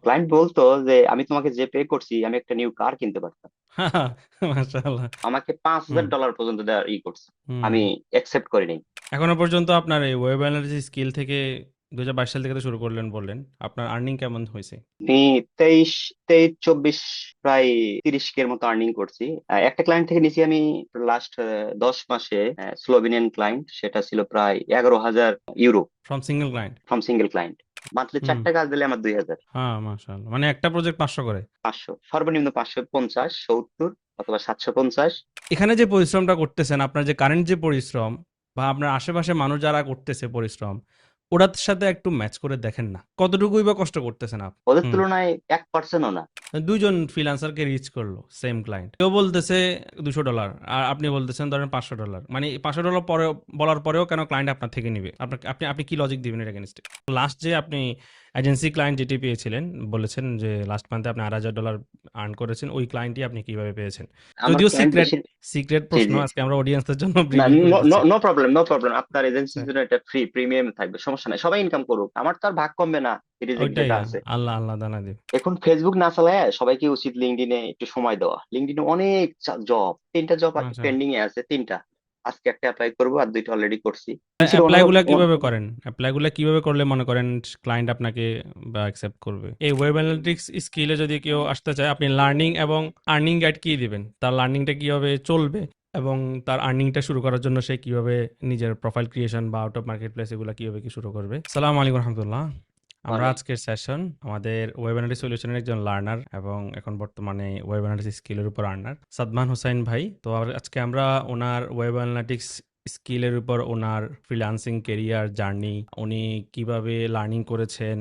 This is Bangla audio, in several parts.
ক্লায়েন্ট বলতো যে আমি তোমাকে যে পে করছি আমি একটা নিউ কার কিনতে পারতাম। মাশাআল্লাহ। আমাকে হুম $5,000 পর্যন্ত দেওয়ার করছে। হুম। আমি অ্যাকসেপ্ট করি নাই। এখনো পর্যন্ত আপনার এই ওয়েব অ্যানালিসিস স্কিল থেকে 2022 সাল থেকে তো শুরু করলেন বললেন, আপনার আর্নিং কেমন হয়েছে? আমি 23, 23, 24, প্রায় 30 এর মতো আর্নিং করছি। একটা ক্লায়েন্ট থেকে নিছি আমি লাস্ট 10 মাসে। স্লোভেনিয়ান ক্লায়েন্ট, সেটা ছিল প্রায় 11,000 euro from single client? From single client. Monthly hmm. 4টা কাজ দিলে আমার 2,000। হ্যাঁ, মাশাআল্লাহ, মানে একটা প্রজেক্ট 500 করে? 500, সর্বনিম্ন 550, 70 অথবা 750। এখানে যে পরিশ্রমটা করতেছেন, আপনার যে কারেন্ট যে পরিশ্রম বা আপনার আশেপাশে মানুষ যারা করতেছে পরিশ্রম, ওটার সাথে একটু ম্যাচ করে দেখেন না কতটুকুই বা কষ্ট করতেছেন আপনি। ওদের হুম। তুলনায় 1%ও না। দুইজন ফ্রিল্যান্সারকে রিচ করলো সেম ক্লায়েন্ট, কেউ বলতেছে $200 আর আপনি বলতেছেন ধরেন $500, মানে $500 পরে বলার পরেও কেন ক্লায়েন্ট আপনার থেকে নিবে? আপনাকে আপনি আপনি কি লজিক দিবেন এটা এগেনস্টে? লাস্ট যে আপনি এজেন্সি ক্লায়েন্ট যেটি পেয়েছিলেন, বলেছেন যে লাস্ট মান্থে আপনি $8,000 আর্ন করেছেন, ওই ক্লায়েন্টই আপনি কিভাবে পেয়েছেন? আমার যদিও ক্লায়েন্ট সিক্রেট, বেশি। সিক্রেট জি, প্রশ্ন জি। আজকে আমরা অডিয়েন্সদের জন্য না, রিভিল করে দিচ্ছি। No problem, no problem. আপনার এজেন্সির জন্য এটা ফ্রি প্রিমিয়াম থাকবে, সমস্যা নাই, সবাই ইনকাম করুক, আমার তো আর ভাগ কমবে না। রিজেক্ট ওইটাই, যেটা আছে। আল্লাহ আল্লাহ জানা দিবে। এখন ফেসবুক না চালায় সবাইকে উচিত লিঙ্কডইনে একটু সময় দেওয়া। লিঙ্কডইনে অনেক জব, 3টা জব মাশা। পেন্ডিং এ আছে, 3টা। আজকে একটা অ্যাপ্লাই করবো, আর 2টা অলরেডি করছি। অ্যাপ্লাই গুলা কিভাবে করেন? অ্যাপ্লাই গুলা কিভাবে করলে মনে করেন ক্লায়েন্ট আপনাকে বা অ্যাকসেপ্ট করবে? এই ওয়েব অ্যানালিটিক্স স্কিলে যদি কেউ আসতে চায়, আপনি লার্নিং এবং আর্নিং গাইড কি দিবেন? তার লার্নিংটা কিভাবে চলবে এবং তার আর্নিংটা শুরু করার জন্য সে কিভাবে নিজের প্রোফাইল ক্রিয়েশন বা আউট অফ মার্কেট প্লেস এগুলো কিভাবে কি শুরু করবে? সালাম আলাইকুম রহমতুল্লাহ। আমরা ওয়ালাইকুম। আজকের সেশন আমাদের ওয়েব অ্যানালিটিক্স সলিউশনের একজন লার্নার এবং এখন বর্তমানে ওয়েব অ্যানালিটিক্স স্কিলের উপর আর্নার সাদমান হোসাইন ভাই। তো আজকে আমরা ওনার ওয়েব অ্যানালিটিক্স স্কিলের উপর, ওনার ফ্রিল্যান্সিং কেরিয়ার জার্নি, উনি কিভাবে লার্নিং করেছেন,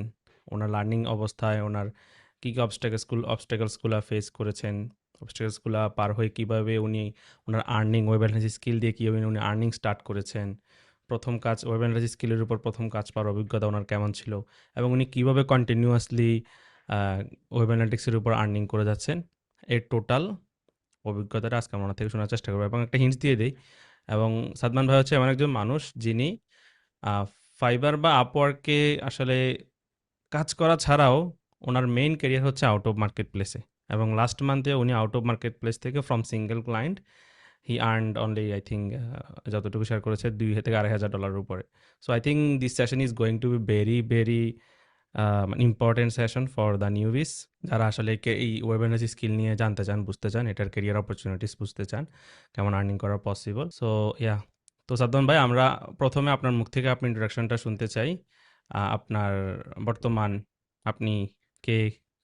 ওনার লার্নিং অবস্থায় ওনার কী কী অবস্টাকেলসগুলো ফেস করেছেন, অবস্টাকেলসগুলো পার হয়ে কিভাবে উনি ওনার আর্নিং, ওয়েব অ্যানালিটিক্স স্কিল দিয়ে কীভাবে উনি আর্নিং স্টার্ট করেছেন, প্রথম কাজ ওয়েব অ্যানালাইসিস স্কিলের উপর প্রথম কাজ পাওয়ার অভিজ্ঞতা ওনার কেমন ছিল এবং উনি কীভাবে কন্টিনিউয়াসলি ওয়েব অ্যানালিটিক্সের উপর আর্নিং করে যাচ্ছেন, এর টোটাল অভিজ্ঞতাটা আজকে আমরা ওনার থেকে শোনার চেষ্টা করবো এবং একটা হিন্টস দিয়ে দিই। এবং সাদমান ভাই হচ্ছে এমন একজন মানুষ যিনি ফাইবার বা আপওয়ার্কে আসলে কাজ করা ছাড়াও ওনার মেইন ক্যারিয়ার হচ্ছে আউট অফ মার্কেট প্লেসে, এবং লাস্ট মান্থে উনি আউট অফ মার্কেট প্লেস থেকে from single client he earned only I think, যতটুকু শেয়ার করেছে, 2 থেকে $2,500 উপরে। So I think this session is going to be very very important session for the newbies, যারা আসলে এই ওয়েব এনার্জি স্কিল নিয়ে জানতে চান, বুঝতে চান, এটার কেরিয়ার অপরচুনিটিস বুঝতে চান, কেমন আর্নিং করা পসিবল। সো ইয়া, তো সাদ্দাম ভাই, আমরা প্রথমে আপনার মুখ থেকে আপনি ইন্ট্রোডাকশনটা শুনতে চাই। আপনার বর্তমান, আপনি কে,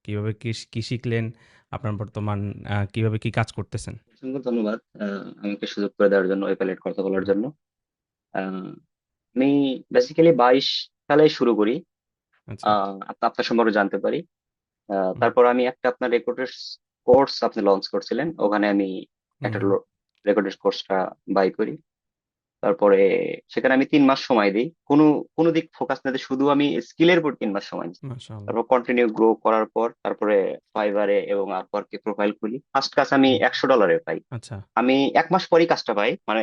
কিভাবে কি কি শিখলেন, আপনার বর্তমান কিভাবে কি কাজ করতেছেন? অসংখ্য ধন্যবাদ আমাকে সুযোগ করে দেওয়ার জন্য, এপালেট কথা বলার জন্য। আহ, আমি বেসিক্যালি 22 সালে শুরু করি। আচ্ছা। আপনার সম্পর্কে জানতে পারি। হুম তারপর আমি আপনার রেকর্ডের কোর্স আপনি লঞ্চ করছিলেন, ওখানে আমি হুম একটা হুম। রেকর্ডের কোর্সটা বাই করি। তারপরে সেখানে আমি 3 মাস সময় দিই, কোনো কোনো দিক ফোকাস না দিয়ে শুধু আমি স্কিলের উপর 3 মাস সময় দিই। মাশাআল্লাহ। তারপর কন্টিনিউ গ্রো করার পর তারপরে ফাইবারে এবং আপওয়ার্কে প্রোফাইল খুলি। ফার্স্ট কাজ আমি হুম। $100 পাই। আচ্ছা। আমি 1 মাস পরেই কাজটা পাই, মানে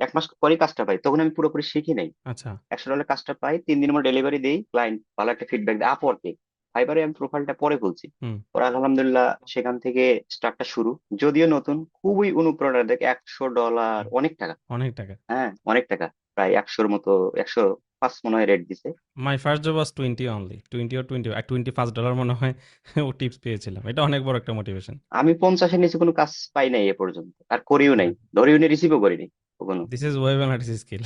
1 মাস পরেই কাজটা পাই, তখন আমি পুরোপুরি শিখি নাই। আচ্ছা। $100 কাজটা পাই, 3 দিনের মধ্যে ডেলিভারি দেই, ক্লায়েন্ট ভালো একটা ফিডব্যাক দেয় আপওয়ার্কে। ফাইবারে আমি প্রোফাইলটা পরে খুলছি। হুম। পরে আলহামদুলিল্লাহ সেখান থেকে স্টার্টটা শুরু। যদিও নতুন, খুবই অনুপ্রেরণা দেখ, $100 হুম। অনেক টাকা। অনেক টাকা। হ্যাঁ, অনেক টাকা। প্রায় 100-র মতো, 105 মনে হয় রেট দিছে। My first job was 20 only. 20 or 20, $25 মনে হয় ও টিপস পেয়েছিলাম। এটা অনেক বড় একটা মোটিভেশন। আমি 50-এর নিচে কোনো কাজ পাই নাই এ পর্যন্ত, আর করিও নাই, হ্যাঁ। ধরিও নি, রিসিভও করিনি কখনো। This is web analysis skill.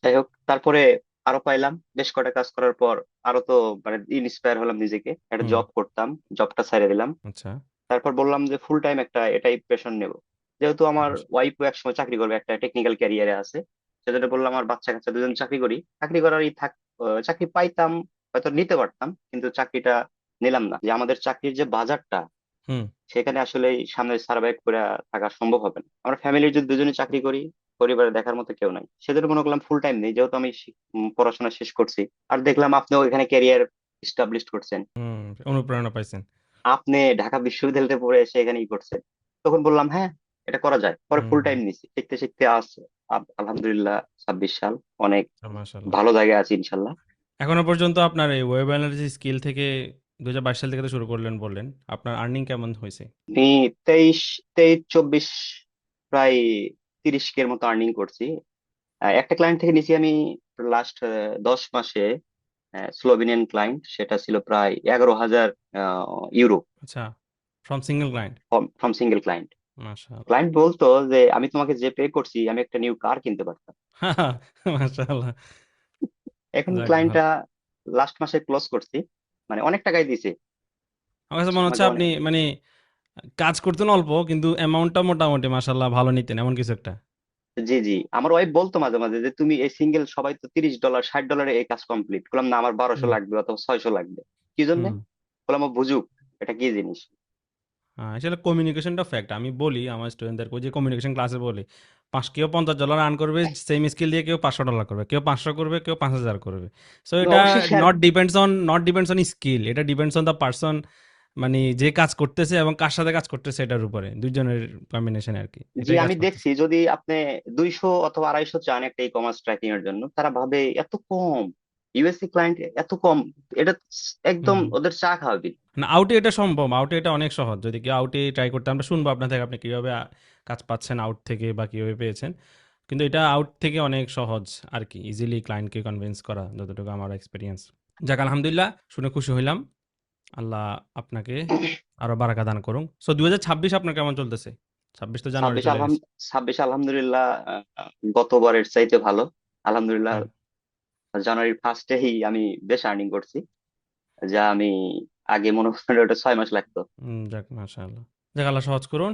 যাই হোক, তারপরে আরো পাইলাম, বেশ কটা কাজ করার পর আরো তো মানে ইন্সপায়ার হলাম, নিজেকে একটা হুম। জব করতাম, জবটা ছেড়ে দিলাম। আচ্ছা। তারপর বললাম যে ফুল টাইম একটা এটাই প্রেশন নেব। যেহেতু আমার আচ্ছা। ওয়াইফও একসময় চাকরি করবে, একটা টেকনিক্যাল ক্যারিয়ারে আছে, সেজন্য বললাম আমার বাচ্চা কাচ্চা দুজন চাকরি করি, চাকরি করারই থাক। চাকরি পাইতাম, হয়তো নিতে পারতাম, কিন্তু চাকরিটা নিলাম না। যে আমাদের চাকরির যে বাজারটা, হুম। সেখানে আসলে সামনে সার্ভাইভ করে থাকা সম্ভব হবে না। আমরা ফ্যামিলির যদি দুজনে চাকরি করি, পরিবারে দেখার মতো কেউ নাই, সেজন্য মনে করলাম ফুল টাইম নেই, যেহেতু আমি পড়াশোনা শেষ করছি। আর দেখলাম আপনিও এখানে ক্যারিয়ার এস্টাবলিশ করছেন, হুম। অনুপ্রেরণা পাইছেন। আপনি ঢাকা বিশ্ববিদ্যালয়তে পড়ে এসে এখানেই করছেন, তখন বললাম হ্যাঁ, এটা করা যায়। পরে হুম ফুল হুম। টাইম নিছি, শিখতে শিখতে আজ আলহামদুলিল্লাহ 26 সাল, অনেক মাশাআল্লাহ। ভালো জায়গায় আছি ইনশাল্লাহ। এখনো পর্যন্ত আপনার এই ওয়েব অ্যানালিসিস স্কিল থেকে 2022 সাল থেকে তো শুরু করলেন বললেন, আপনার আর্নিং কেমন হয়েছে? আমি 23, 24 প্রায় 30 এর মতো আর্নিং করছি। একটা ক্লায়েন্ট থেকে নিছি আমি লাস্ট 10 মাসে, স্লোভেনিয়ান ক্লায়েন্ট, সেটা ছিল প্রায় 11,000 ইউরো আচ্ছা, from single client. From single client. মাশাআল্লাহ। ক্লায়েন্ট বলতো যে আমি তোমাকে যে পে করছি আমি একটা নিউ কার কিনতে পারতাম। মাশাআল্লাহ। এখন যাক ভালো। ক্লায়েন্টটা লাস্ট মাসে ক্লোজ করছি, মানে অনেক টাকাই দিছে আমার কাছে মনে হচ্ছে আমাকে আপনি অনেক। মানে কাজ করতেন অল্প কিন্তু অ্যামাউন্টটা মোটামুটি মাশাআল্লাহ ভালো নিতেন, এমন কিছু একটা। জি জি, আমার ওয়াইফ বলতো মাঝে মাঝে যে তুমি এই সিঙ্গেল, সবাই তো $30 $60 এই কাজ কমপ্লিট করলাম, না আমার 1200 হুম, লাগবে অথবা 600 লাগবে। কি জন্য? হুম। বললাম ও বুঝুক এটা কি জিনিস। আসলে কমিউনিকেশনটা ফ্যাক্ট। আমি বলি আমার স্টুডেন্টদেরকে, ওই যে কমিউনিকেশন ক্লাসে বলি, কেউ $50 আর্ন করবে সেম স্কিল দিয়ে, কেউ $500 করবে, কেউ 500 করবে, কেউ 5,000 করবে। সো তুমি এটা অবশ্যই share. Not depends on skill, এটা ডিপেন্ডস অন দ্য পারসন, মানে যে কাজ করতেছে এবং কার সাথে কাজ করতেছে এটার উপরে, দুইজনের কম্বিনেশন আর কি, জি, এটাই কাজ আমি করতেছে। দেখছি যদি আপনি 200 অথবা 250 চান একটা ই কমার্স ট্র্যাকিং এর জন্য, তারা ভাবে এত কম, ইউএসসি ক্লায়েন্ট এত কম, এটা একদম হুম। ওদের চা খাওয়াবি। না, আউটে এটা সম্ভব, আউটে এটা অনেক সহজ। যদি কেউ আউটে ট্রাই করতে, আমরা শুনবো আপনার থেকে আপনি কিভাবে কাজ পাচ্ছেন আউট থেকে বা কিভাবে পেয়েছেন। কিন্তু এটা আউট থেকে অনেক সহজ আর কি, ইজিলি ক্লায়েন্টকে কনভিন্স করা, যতটুকু আমার এক্সপিরিয়েন্স। যাক, আলহামদুলিল্লাহ, শুনে খুশি হইলাম। আল্লাহ আপনাকে আরো বারাকা দান করুন। সো 2026 আপনার কেমন চলতেছে? 26 তো জানুয়ারি ছাব্বিশ চলে আলহাম গেছে। 26 আলহামদুলিল্লাহ, গতবারের চাইতে ভালো আলহামদুলিল্লাহ। হুম, জানুয়ারির ফার্স্টেই আমি বেশ আর্নিং করছি, যা আমি আগে মনে হয় ওটা 6 মাস লাগতো। যাক মাশাআল্লাহ। যাক, আল্লাহ সহজ করুন।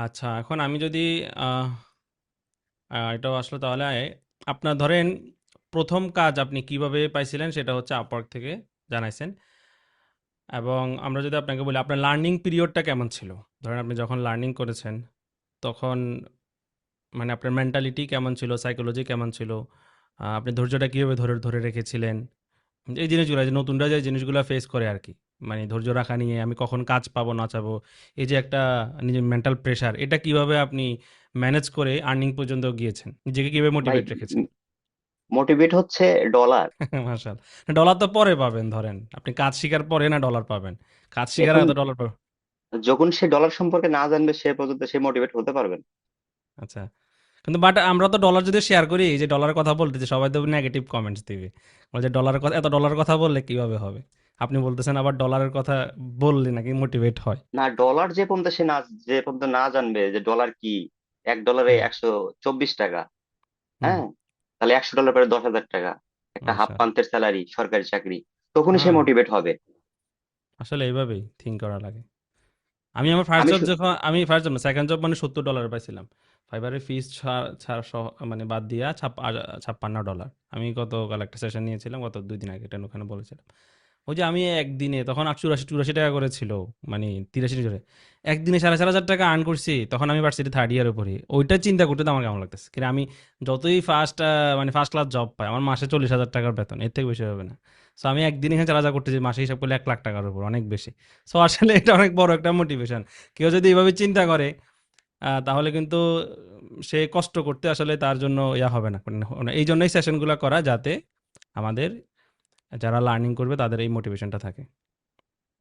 আচ্ছা, এখন আমি যদি আহ, এটাও আসলে তাহলে আপনার ধরেন প্রথম কাজ আপনি কিভাবে পাইছিলেন, সেটা হচ্ছে আপওয়ার্ক থেকে জানাইছেন। এবং আমরা যদি আপনাকে বলি আপনার লার্নিং পিরিয়ডটা কেমন ছিল, ধরেন আপনি যখন লার্নিং করেছেন তখন মানে আপনার মেন্টালিটি কেমন ছিল, সাইকোলজি কেমন ছিল, আপনি ধৈর্যটা কিভাবে ধরে ধরে রেখেছিলেন, এই জিনিসগুলো, যে নতুনরা যে জিনিসগুলো ফেস করে আর কি, মানে ধৈর্য রাখা নিয়ে, আমি কখন কাজ পাবো না চাবো, এই যে একটা নিজের মেন্টাল প্রেশার, এটা কিভাবে আপনি ম্যানেজ করে আর্নিং পর্যন্ত গিয়েছেন, নিজেকে কিভাবে ভাই, মোটিভেট রেখেছেন? মোটিভেট হচ্ছে ডলার। মার্শাল, ডলার তো পরে পাবেন, ধরেন আপনি কাজ শিখার পরে না ডলার পাবেন, কাজ শিখার এখন আগে তো ডলার পাবেন। যখন সে ডলার সম্পর্কে না জানবে সে পর্যন্ত সে মোটিভেট হতে পারবে না। আচ্ছা, কিন্তু বাট আমরা তো ডলার যদি শেয়ার করি, এই যে ডলারের কথা বলতেছি, সবাই তো নেগেটিভ কমেন্টস দিবে, বলে যে ডলারের কথা, এত ডলারের কথা বললে কিভাবে হবে। আপনি বলতেছেন আবার ডলারের কথা বললে নাকি মোটিভেট হয়। না, ডলার যে পর্যন্ত সে না, যে পর্যন্ত না জানবে যে ডলার কি, $1 হুম, 124 টাকা, হুম। হ্যাঁ, তাহলে $100 পরে 10,000 টাকা, একটা হাফ মাশাআল্লাহ। পান্তের স্যালারি, সরকারি চাকরি, তখনই সে হ্যাঁ, মোটিভেট হবে। আসলে এইভাবেই থিঙ্ক করা লাগে। আমার ফার্স্ট আমি জব, শু- যখন আমি ফার্স্ট জব না, সেকেন্ড জব মানে $70 পাইছিলাম। ফাইবারের ফিস ছাড় ছাড় সহ, মানে বাদ দিয়া $56। আমি গতকাল একটা সেশন নিয়েছিলাম, গত 2 দিন আগে, এটা ওখানে বলেছিলাম। ওই যে আমি একদিনে তখন 84 করে ছিল, মানে 83 করে একদিনে 4,500 টাকা আর্ন করছি, তখন আমি ভার্সিটি থার্ড ইয়ারে পড়ি। ওইটা চিন্তা করতে তো আমার কেমন লাগতেছে, কিন্তু আমি যতই মানে ফার্স্ট ক্লাস জব পাই, আমার মাসে 40,000 টাকার বেতন, এর থেকে বেশি হবে না। সো আমি একদিন এখানে 4,000 করতেছি, মাসে হিসাব করলে 1,00,000 টাকার উপর, অনেক বেশি। সো আসলে এটা অনেক বড় একটা মোটিভেশন। কেউ যদি এইভাবে চিন্তা করে, তাহলে কিন্তু সে কষ্ট করতে আসলে তার জন্য ইয়া হবে না। মানে এই জন্যই সেশনগুলো করা, যাতে আমাদের যারা লার্নিং করবে তাদের এই মোটিভেশনটা থাকে।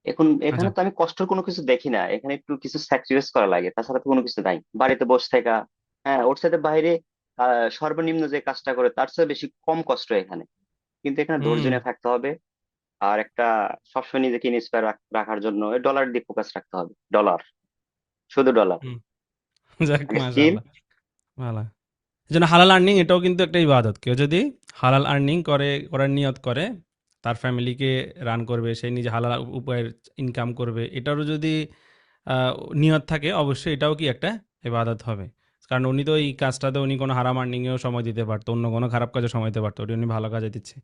এখন আচ্ছা। এখানে তো আমি কষ্টের কোনো কিছু দেখি না, এখানে একটু কিছু স্যাক্রিফাইস করা লাগে, তাছাড়া তো কোনো কিছু নাই, বাড়িতে বসে থাকা। হ্যাঁ, ওর সাথে বাইরে সর্বনিম্ন যে কাজটা করে তার চেয়ে বেশি কম কষ্ট এখানে, কিন্তু এখানে ধৈর্য হুম, নিয়ে থাকতে হবে। আর একটা সবসময় নিজেকে ইন্সপায়ার রাখার জন্য ডলার দিয়ে ফোকাস রাখতে হবে, ডলার, শুধু ডলার। হুম। যাক আগে স্কিল। মাশাআল্লাহ, ভালো। এজন্য হালাল আর্নিং এটাও কিন্তু একটা ইবাদত। কেউ যদি হালাল আর্নিং করার নিয়ত করে, তার ফ্যামিলিকে রান করবে, সে নিজে হালাল উপায়ের ইনকাম করবে, এটারও যদি আ নিয়ত থাকে, অবশ্যই এটাও কি একটা ইবাদত হবে। কারণ উনি তো এই কাজটাতে উনি কোনো হারাম আর্নিং এও সময় দিতে পারত, অন্য কোনো খারাপ কাজে সময় দিতে পারত। উনি ভালো কাজে দিচ্ছে।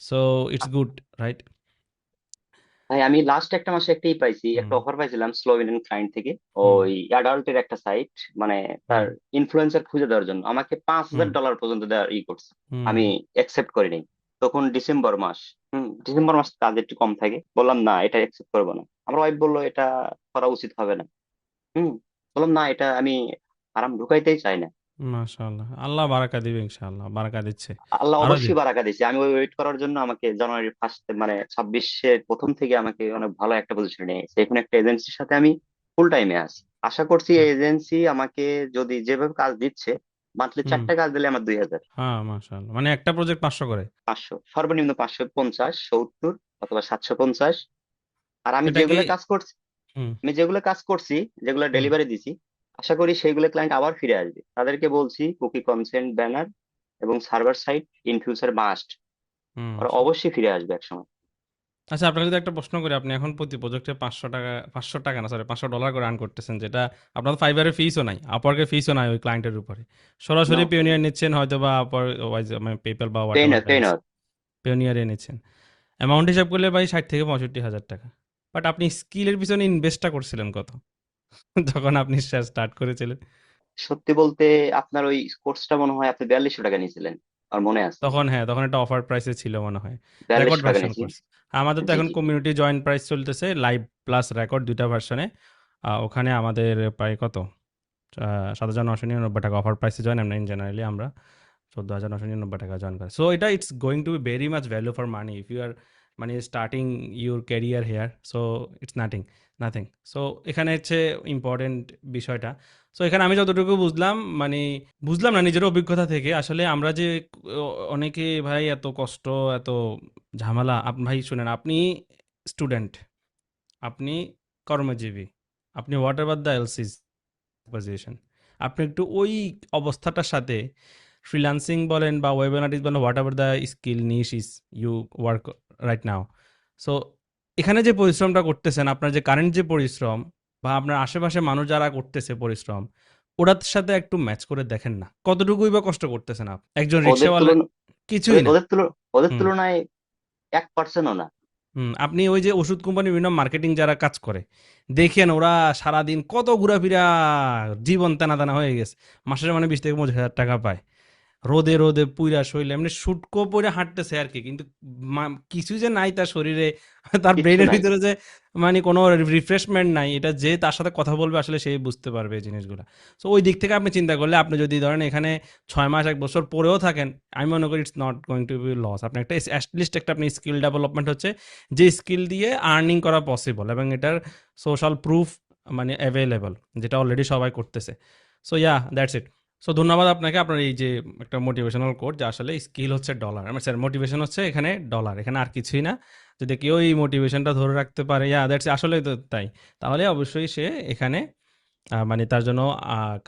So it's good, right? ভাই, আমি লাস্ট একটা মাসে একটাই পাইছি, একটা হুম, অফার পাইছিলাম স্লোভেনিয়ান ক্লায়েন্ট থেকে। হুম, ওই অ্যাডাল্টের একটা সাইট, মানে তার হুম, ইনফ্লুয়েন্সার খুঁজে দেওয়ার জন্য আমাকে পাঁচ হুম, হাজার ডলার পর্যন্ত দেওয়ার করছে। হুম, আমি অ্যাকসেপ্ট করি নাই। তখন ডিসেম্বর মাস, ডিসেম্বর মাস কাজ একটু কম থাকে, বললাম না এটা অ্যাকসেপ্ট করবো না। আমার ওয়াইফ বললো এটা করা উচিত হবে না। হুম বললাম না, এটা আমি আরাম ঢুকাইতেই চাই না। মাশাআল্লাহ, আল্লাহ বারাকা দিবে, ইনশাআল্লাহ বারাকা দিচ্ছে, আল্লাহ আরো দিন। অবশ্যই বারাকা দিয়েছে। আমি ওই ওয়েট করার জন্য আমাকে জানুয়ারি ফার্স্ট মানে 26-এর প্রথম থেকে আমাকে অনেক ভালো একটা পজিশনে নিয়ে গেছে। এখন একটা এজেন্সির সাথে আমি ফুল টাইমে আছি। আশা করছি এই এজেন্সি আমাকে যদি যেভাবে কাজ দিচ্ছে, মান্থলি হুম। 4টা কাজ দিলে আমার 2,000, হ্যাঁ, মাশাআল্লাহ, মানে একটা প্রজেক্ট 500 করে। 500 সর্বনিম্ন, 550, 70 অথবা 750। আর আমি এটা কি? যেগুলো কাজ করছি, হুম। যেগুলো হুম। ডেলিভারি দিছি, আশা করি সেইগুলো ক্লায়েন্ট আবার ফিরে আসবে। তাদেরকে বলছি কুকি কনসেন্ট ব্যানার এবং server side in future must, hmm, ওরা মাশাআল্লাহ। অবশ্যই ফিরে আসবে একসময়। আচ্ছা, আপনাকে যদি একটা প্রশ্ন করি, আপনি এখন প্রতি প্রজেক্টে 500 টাকা, 500 টাকা না, সরি, $500 করে আর্ন করতেছেন, যেটা আপনার তো ফাইবারের ফিসও নাই, আপওয়ার্কের ফিসও নাই ওই ক্লায়েন্টের উপরে। সরাসরি নো, পিওনিয়ার নিচ্ছেন হয়তো, বা আপওয়ার মানে পেপ্যাল বা হোয়াট পেই না, এভার পেই দ্যাট ইজ, না। পিওনিয়ারে নিচ্ছেন। অ্যামাউন্ট হিসাব করলে ভাই 60 থেকে 65 টাকা। বাট আপনি স্কিলের পিছনে ইনভেস্টটা করছিলেন কত? যখন আপনি স্টার্ট করেছিলেন, সত্যি বলতে আপনার ওই কোর্সটা মনে হয় আপনি 4200 টাকা নিয়েছিলেন, আমার মনে আছে। তখন হ্যাঁ, তখন একটা অফার প্রাইসে ছিল মনে হয়, রেকর্ড 4200 টাকা ভার্সন নিয়েছি। কোর্স। আমাদের তো জি, এখন জি। কমিউনিটি জয়েন প্রাইস চলতেছে, লাইভ প্লাস রেকর্ড দুইটা ভার্সনে। ওখানে আমাদের প্রায় কত, 7,999 টাকা অফার প্রাইসে জয়েন, এমনি জেনারেলি আমরা 14,999 টাকা জয়েন করে। সো এটা it's going to be very much value for money if you are মানে starting your career here. So it's nothing, nothing. So এখানে হচ্ছে ইম্পর্টেন্ট বিষয়টা। সো এখানে আমি যতটুকু বুঝলাম, মানে বুঝলাম না, নিজের অভিজ্ঞতা থেকে আসলে আমরা যে অনেকে ভাই এত কষ্ট, এত ঝামেলা। ভাই শুনেন, আপনি স্টুডেন্ট, আপনি কর্মজীবী, আপনি whatever the else is position, আপনি একটু ওই অবস্থাটার সাথে ফ্রিল্যান্সিং বলেন বা ওয়েব অ্যানালিটিক্স বলেন, whatever the skill niche is you work right now. So এখানে যে পরিশ্রমটা করতেছেন, আপনার যে কারেন্ট যে পরিশ্রম, বা আপনার আশেপাশে মানুষ যারা করতেছে পরিশ্রম, ওটার সাথে একটু ম্যাচ করে দেখেন না, কতটুকুই বা কষ্ট করতেছেন আপনি, একজন ওদের রিক্সাওয়ালা। তুলনা কিছুই না। ওদের ওদের হুম। তুলনায় 1%ও না। হুম, আপনি ওই যে ওষুধ কোম্পানি বিভিন্ন মার্কেটিং যারা কাজ করে, দেখেন ওরা সারাদিন কত ঘোরাফেরা, জীবন টানা টানা হয়ে গেছে, মাসের মানে 20 থেকে 25 হাজার টাকা পায়, রোদে রোদে পুইরা শরীরে এমনি শুটকো পরে হাঁটতেছে আর কি, কিন্তু কিছু যে নাই তার শরীরে, তার কিচ্ছু ব্রেনের নাই। ভিতরে যে মানে কোনো রিফ্রেশমেন্ট নাই, এটা যে তার সাথে কথা বলবে আসলে সেই বুঝতে পারবে এই জিনিসগুলো। সো ওই দিক থেকে আপনি চিন্তা করলে, আপনি যদি ধরেন এখানে 6 মাস 1 বছর পরেও থাকেন, আমি মনে করি it's not going to be loss. আপনি একটা অ্যাটলিস্ট একটা আপনি স্কিল ডেভেলপমেন্ট হচ্ছে, যে স্কিল দিয়ে আর্নিং করা পসিবল, এবং এটার সোশ্যাল প্রুফ মানে অ্যাভেলেবল, যেটা অলরেডি সবাই করতেছে। So yeah, that's it. So ধন্যবাদ আপনাকে, আপনার এই যে একটা মোটিভেশনাল কোড, যে আসলে স্কিল হচ্ছে ডলার, আমার স্যার মোটিভেশন হচ্ছে এখানে ডলার, এখানে আর কিছুই না। যদি কেউ এই মোটিভেশনটা ধরে রাখতে পারে, ইয়া দ্যাটস আসলে তো তাই, তাহলে অবশ্যই সে এখানে মানে তার জন্য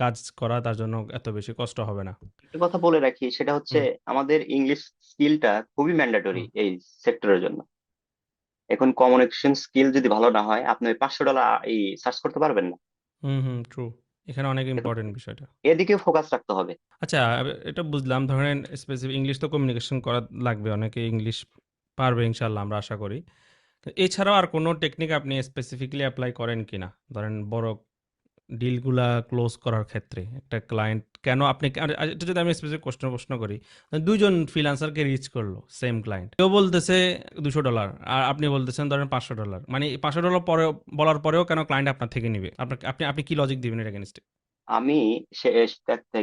কাজ করা তার জন্য এত বেশি কষ্ট হবে না। একটা কথা বলে রাখি, সেটা হচ্ছে হুম। আমাদের ইংলিশ স্কিলটা খুবই ম্যান্ডেটরি হুম। এই সেক্টরের জন্য। এখন কমিউনিকেশন স্কিল যদি ভালো না হয়, আপনি ওই $500 এই সার্চ করতে পারবেন না। হুম। হুম, ট্রু। এখানে অনেক এখন ইম্পর্টেন্ট বিষয়টা। এদিকেও ফোকাস রাখতে হবে। আচ্ছা, এটা বুঝলাম, ধরেন স্পেসিফিক ইংলিশ তো কমিউনিকেশন করা লাগবে, অনেকে ইংলিশ পারবে ইনশাল্লাহ, আমরা আশা করি। তো এছাড়াও আর কোনো টেকনিক আপনি স্পেসিফিকলি অ্যাপ্লাই করেন কিনা, ধরেন বড় ডিলগুলা ক্লোজ করার ক্ষেত্রে একটা ক্লায়েন্ট কেন আপনি, আর আর এটা যদি আমি স্পেসিফিক প্রশ্ন করি, দুইজন ফ্রিল্যান্সারকে রিচ করলো সেম ক্লায়েন্ট, কেউ বলতেছে $200 আর আপনি বলতেছেন ধরেন $500, মানে $500 পরে বলার পরেও কেন ক্লায়েন্ট আপনার থেকে নিবে, আপনার আপনি আপনি কি লজিক দিবেন এটা এগেনস্টে? আমি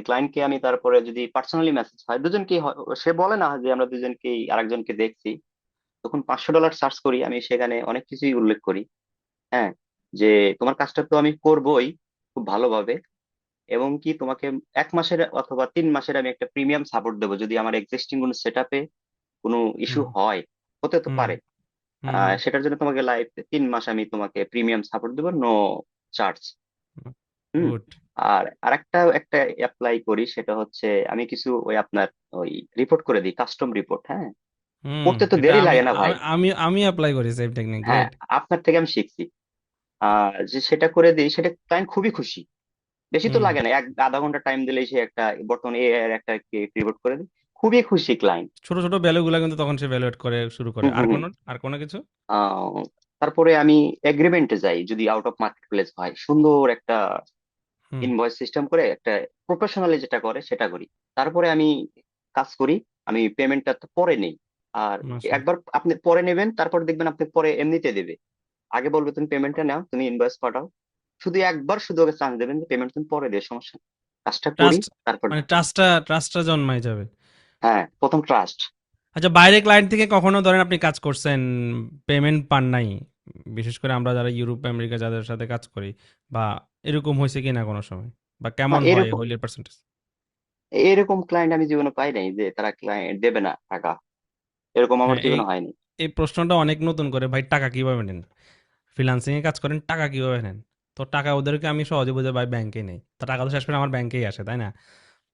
ক্লায়েন্টকে আমি তারপরে যদি পার্সোনালি মেসেজ হয়, দুজনকেই সে বলে না যে আমরা দুজনকেই আরেকজনকে দেখছি, তখন $500 সার্চ করি, আমি সেখানে অনেক কিছুই উল্লেখ করি। হ্যাঁ, যে তোমার কাজটা তো আমি করবই খুব ভালোভাবে, এবং কি তোমাকে 1 মাসের অথবা 3 মাসের আমি একটা প্রিমিয়াম সাপোর্ট দেবো যদি আমার এক্সিস্টিং কোনো সেট আপে কোনো ইস্যু হুম। হয়, হতে তো হুম। পারে। হুম। হুম। সেটার জন্য তোমাকে লাইভ 3 মাস আমি তোমাকে প্রিমিয়াম সাপোর্ট দেবো, নো চার্জ। হুম। গুড। আর আরেকটা একটা অ্যাপ্লাই করি, সেটা হচ্ছে আমি কিছু ওই আপনার ওই রিপোর্ট করে দিই, কাস্টম রিপোর্ট। হ্যাঁ, হুম। করতে তো এটা দেরি আমি লাগে না ভাই। আমি আমি আমি অ্যাপ্লাই করি সেম টেকনিক, হ্যাঁ, গ্রেট। আপনার থেকে আমি শিখছি। যে সেটা করে দিই, সেটা ক্লায়েন্ট খুবই খুশি। বেশি তো হুম। লাগে না, আধা ঘন্টা টাইম দিলেই সে একটা, বর্তমানে এআই এর একটা রিপোর্ট করে দিই। খুবই খুশি ক্লায়েন্ট। ছোট ছোট ভ্যালুগুলা কিন্তু তখন সে ভ্যালুয়েট করে শুরু করে, হুম, হুম, হুম। আর কোনো কিছু। আহ, তারপরে আমি এগ্রিমেন্টে যাই, যদি আউট অফ মার্কেট প্লেস হয়, সুন্দর একটা হুম। ইনভয়েস সিস্টেম করে একটা প্রফেশনালি যেটা করে সেটা করি। তারপরে আমি কাজ করি, আমি পেমেন্টটা তো পরে নেই। আর মাশা। একবার আপনি পরে নেবেন, তারপর দেখবেন আপনি পরে এমনিতে দেবে। আগে বলবে তুমি পেমেন্টটা নাও, তুমি ইনভয়েস পাঠাও। শুধু একবার শুধু ওকে চান্স দেবেন যে পেমেন্ট তুমি পরে দিয়ে সমস্যা নেই। কাজটা করি, ট্রাস্ট, তারপর মানে দেখি। ট্রাস্টটা জন্মায় যাবে। হ্যাঁ, প্রথম ট্রাস্ট। আচ্ছা, বাইরে ক্লায়েন্ট থেকে কখনো ধরেন আপনি কাজ করছেন, পেমেন্ট পান নাই, বিশেষ করে আমরা যারা ইউরোপ আমেরিকা যাদের সাথে কাজ করি, বা এরকম হয়েছে কিনা কোনো সময়, বা না, কেমন হয় এরকম হইলে পার্সেন্টেজ? এরকম ক্লায়েন্ট আমি জীবনে পাই নাই যে তারা ক্লায়েন্ট দেবে না টাকা, এরকম আমার হ্যাঁ, এই জীবনে হয়নি। এই প্রশ্নটা অনেক নতুন করে, ভাই টাকা কিভাবে নেন, ফ্রিল্যান্সিং এ কাজ করেন, টাকা কিভাবে নেন? তো টাকা ওদেরকে আমি সহজে বুঝে, ভাই ব্যাংকে নেই, তো টাকা তো শেষ করে আমার ব্যাংকেই আসে, তাই না?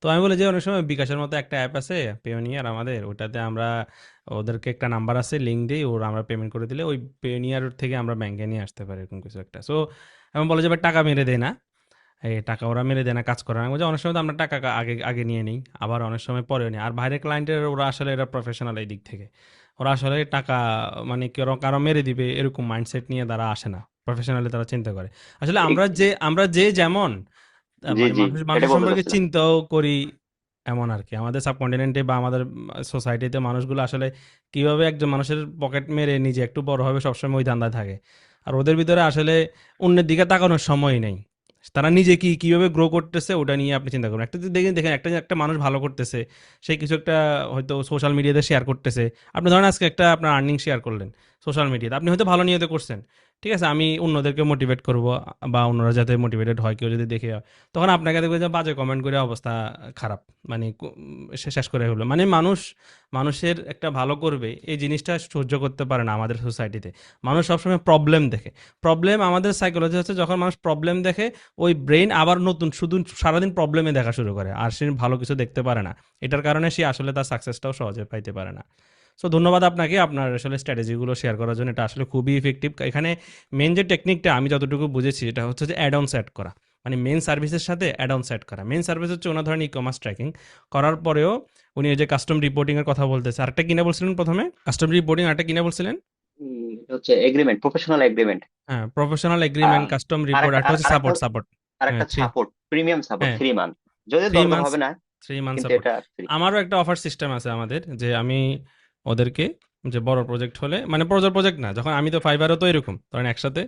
তো আমি বলি যে অনেক সময় বিকাশের মতো একটা অ্যাপ আছে, পেওনিয়ার আমাদের, ওটাতে আমরা ওদেরকে একটা নাম্বার আছে, লিঙ্ক দিই, ওর আমরা পেমেন্ট করে দিলে ওই পেওনিয়ার থেকে আমরা ব্যাংকে নিয়ে আসতে পারি, এরকম কিছু একটা। সো আমি বলে যে ভাই টাকা মেরে দেয় না, এই টাকা ওরা মেরে দেয় না, কাজ করে না। আমি বলছি, অনেক সময় তো আমরা টাকা আগে আগে নিয়ে নিই, আবার অনেক সময় পরেও নিই। আর বাইরের ক্লায়েন্টের ওরা আসলে এরা প্রফেশনাল এই দিক থেকে, ওরা আসলে টাকা মানে কারো কারো মেরে দিবে এরকম মাইন্ডসেট নিয়ে তারা আসে না, প্রফেশনালি তারা চিন্তা করে। আসলে আমরা যে যেমন জি, মানে জি, মানুষ এটা মানুষের বলতে সম্পর্কে চাচ্ছিলাম। চিন্তাও করি এমন আরকি। আমাদের সাবকন্টিনেন্টে বা আমাদের সোসাইটিতে মানুষগুলো আসলে কিভাবে একজন মানুষের পকেট মেরে নিজে একটু বড় হবে সবসময় ওই ধান্দায় থাকে। আর ওদের ভিতরে আসলে অন্যের দিকে তাকানোর সময়ই নেই। তারা নিজে কিভাবে গ্রো করতেছে ওটা নিয়ে আপনি চিন্তা করুন। একটা যদি দেখেন একটা মানুষ ভালো করতেছে, সে কিছু একটা হয়তো সোশ্যাল মিডিয়াতে শেয়ার করতেছে। আপনি ধরেন আজকে একটা আপনার আর্নিং শেয়ার করলেন সোশ্যাল মিডিয়াতে। আপনি হয়তো ভালো নিয়তে করছেন। ঠিক আছে? আমি অন্যদেরকে মোটিভেট করব, বা অন্যরা যাতে মোটিভেটেড হয়, কেউ যদি দেখে, তখন আপনাকে দেখবে যে বাজে কমেন্ট করে অবস্থা খারাপ। মানে শেষ করে হলো। মানে মানুষের একটা ভালো করবে এই জিনিসটা সহ্য করতে পারে না আমাদের সোসাইটিতে। মানুষ সবসময় প্রবলেম দেখে। প্রবলেম, আমাদের সাইকোলজি হচ্ছে যখন মানুষ প্রবলেম দেখে, ওই ব্রেইন আবার নতুন শুধু সারাদিন প্রবলেমে দেখা শুরু করে। আর সে ভালো কিছু দেখতে পারে না। এটার কারণে সে আসলে তার সাকসেসটাও সহজে পাইতে পারে না। সো ধন্যবাদ আপনাকে আপনার আসলে স্ট্র্যাটেজিগুলো শেয়ার করার জন্য। এটা আসলে খুবই ইফেক্টিভ। এখানে মেইন যে টেকনিকটা আমি যতটুকু বুঝেছি, এটা হচ্ছে যে অ্যাড অন সেট করা। মানে মেইন সার্ভিসের সাথে অ্যাড অন সেট করা। মেইন সার্ভিস হচ্ছে ওনার ধরেন ই-কমার্স ট্র্যাকিং করার পরেও উনি এই যে কাস্টম রিপোর্টিং এর কথা বলতেছে। আরেকটা কিনা বলছিলেন প্রথমে? কাস্টম রিপোর্টিং, আরেকটা কিনা বলছিলেন? এটা হচ্ছে এগ্রিমেন্ট, প্রফেশনাল এগ্রিমেন্ট। হ্যাঁ, প্রফেশনাল এগ্রিমেন্ট, কাস্টম আর রিপোর্ট, একটা আরেকটা হচ্ছে আর একটা সাপোর্ট, সাপোর্ট। আর হ্যাঁ, একটা সাপোর্ট, প্রিমিয়াম সাপোর্ট হ্যাঁ, 3 মান্থ, যদি 3 দরকার মান্থস, হবে না, 3 মান্থ কিন্তু সাপোর্ট। এটা ফ্রি। আমারও একটা অফার সিস্টেম আছে আমাদের, যে আমি ওদেরকে, যে বড় প্রজেক্ট হলে, মানে প্রজেক্ট না, যখন আমি তো ফাইবারও তো এরকম ধরেন একসাথে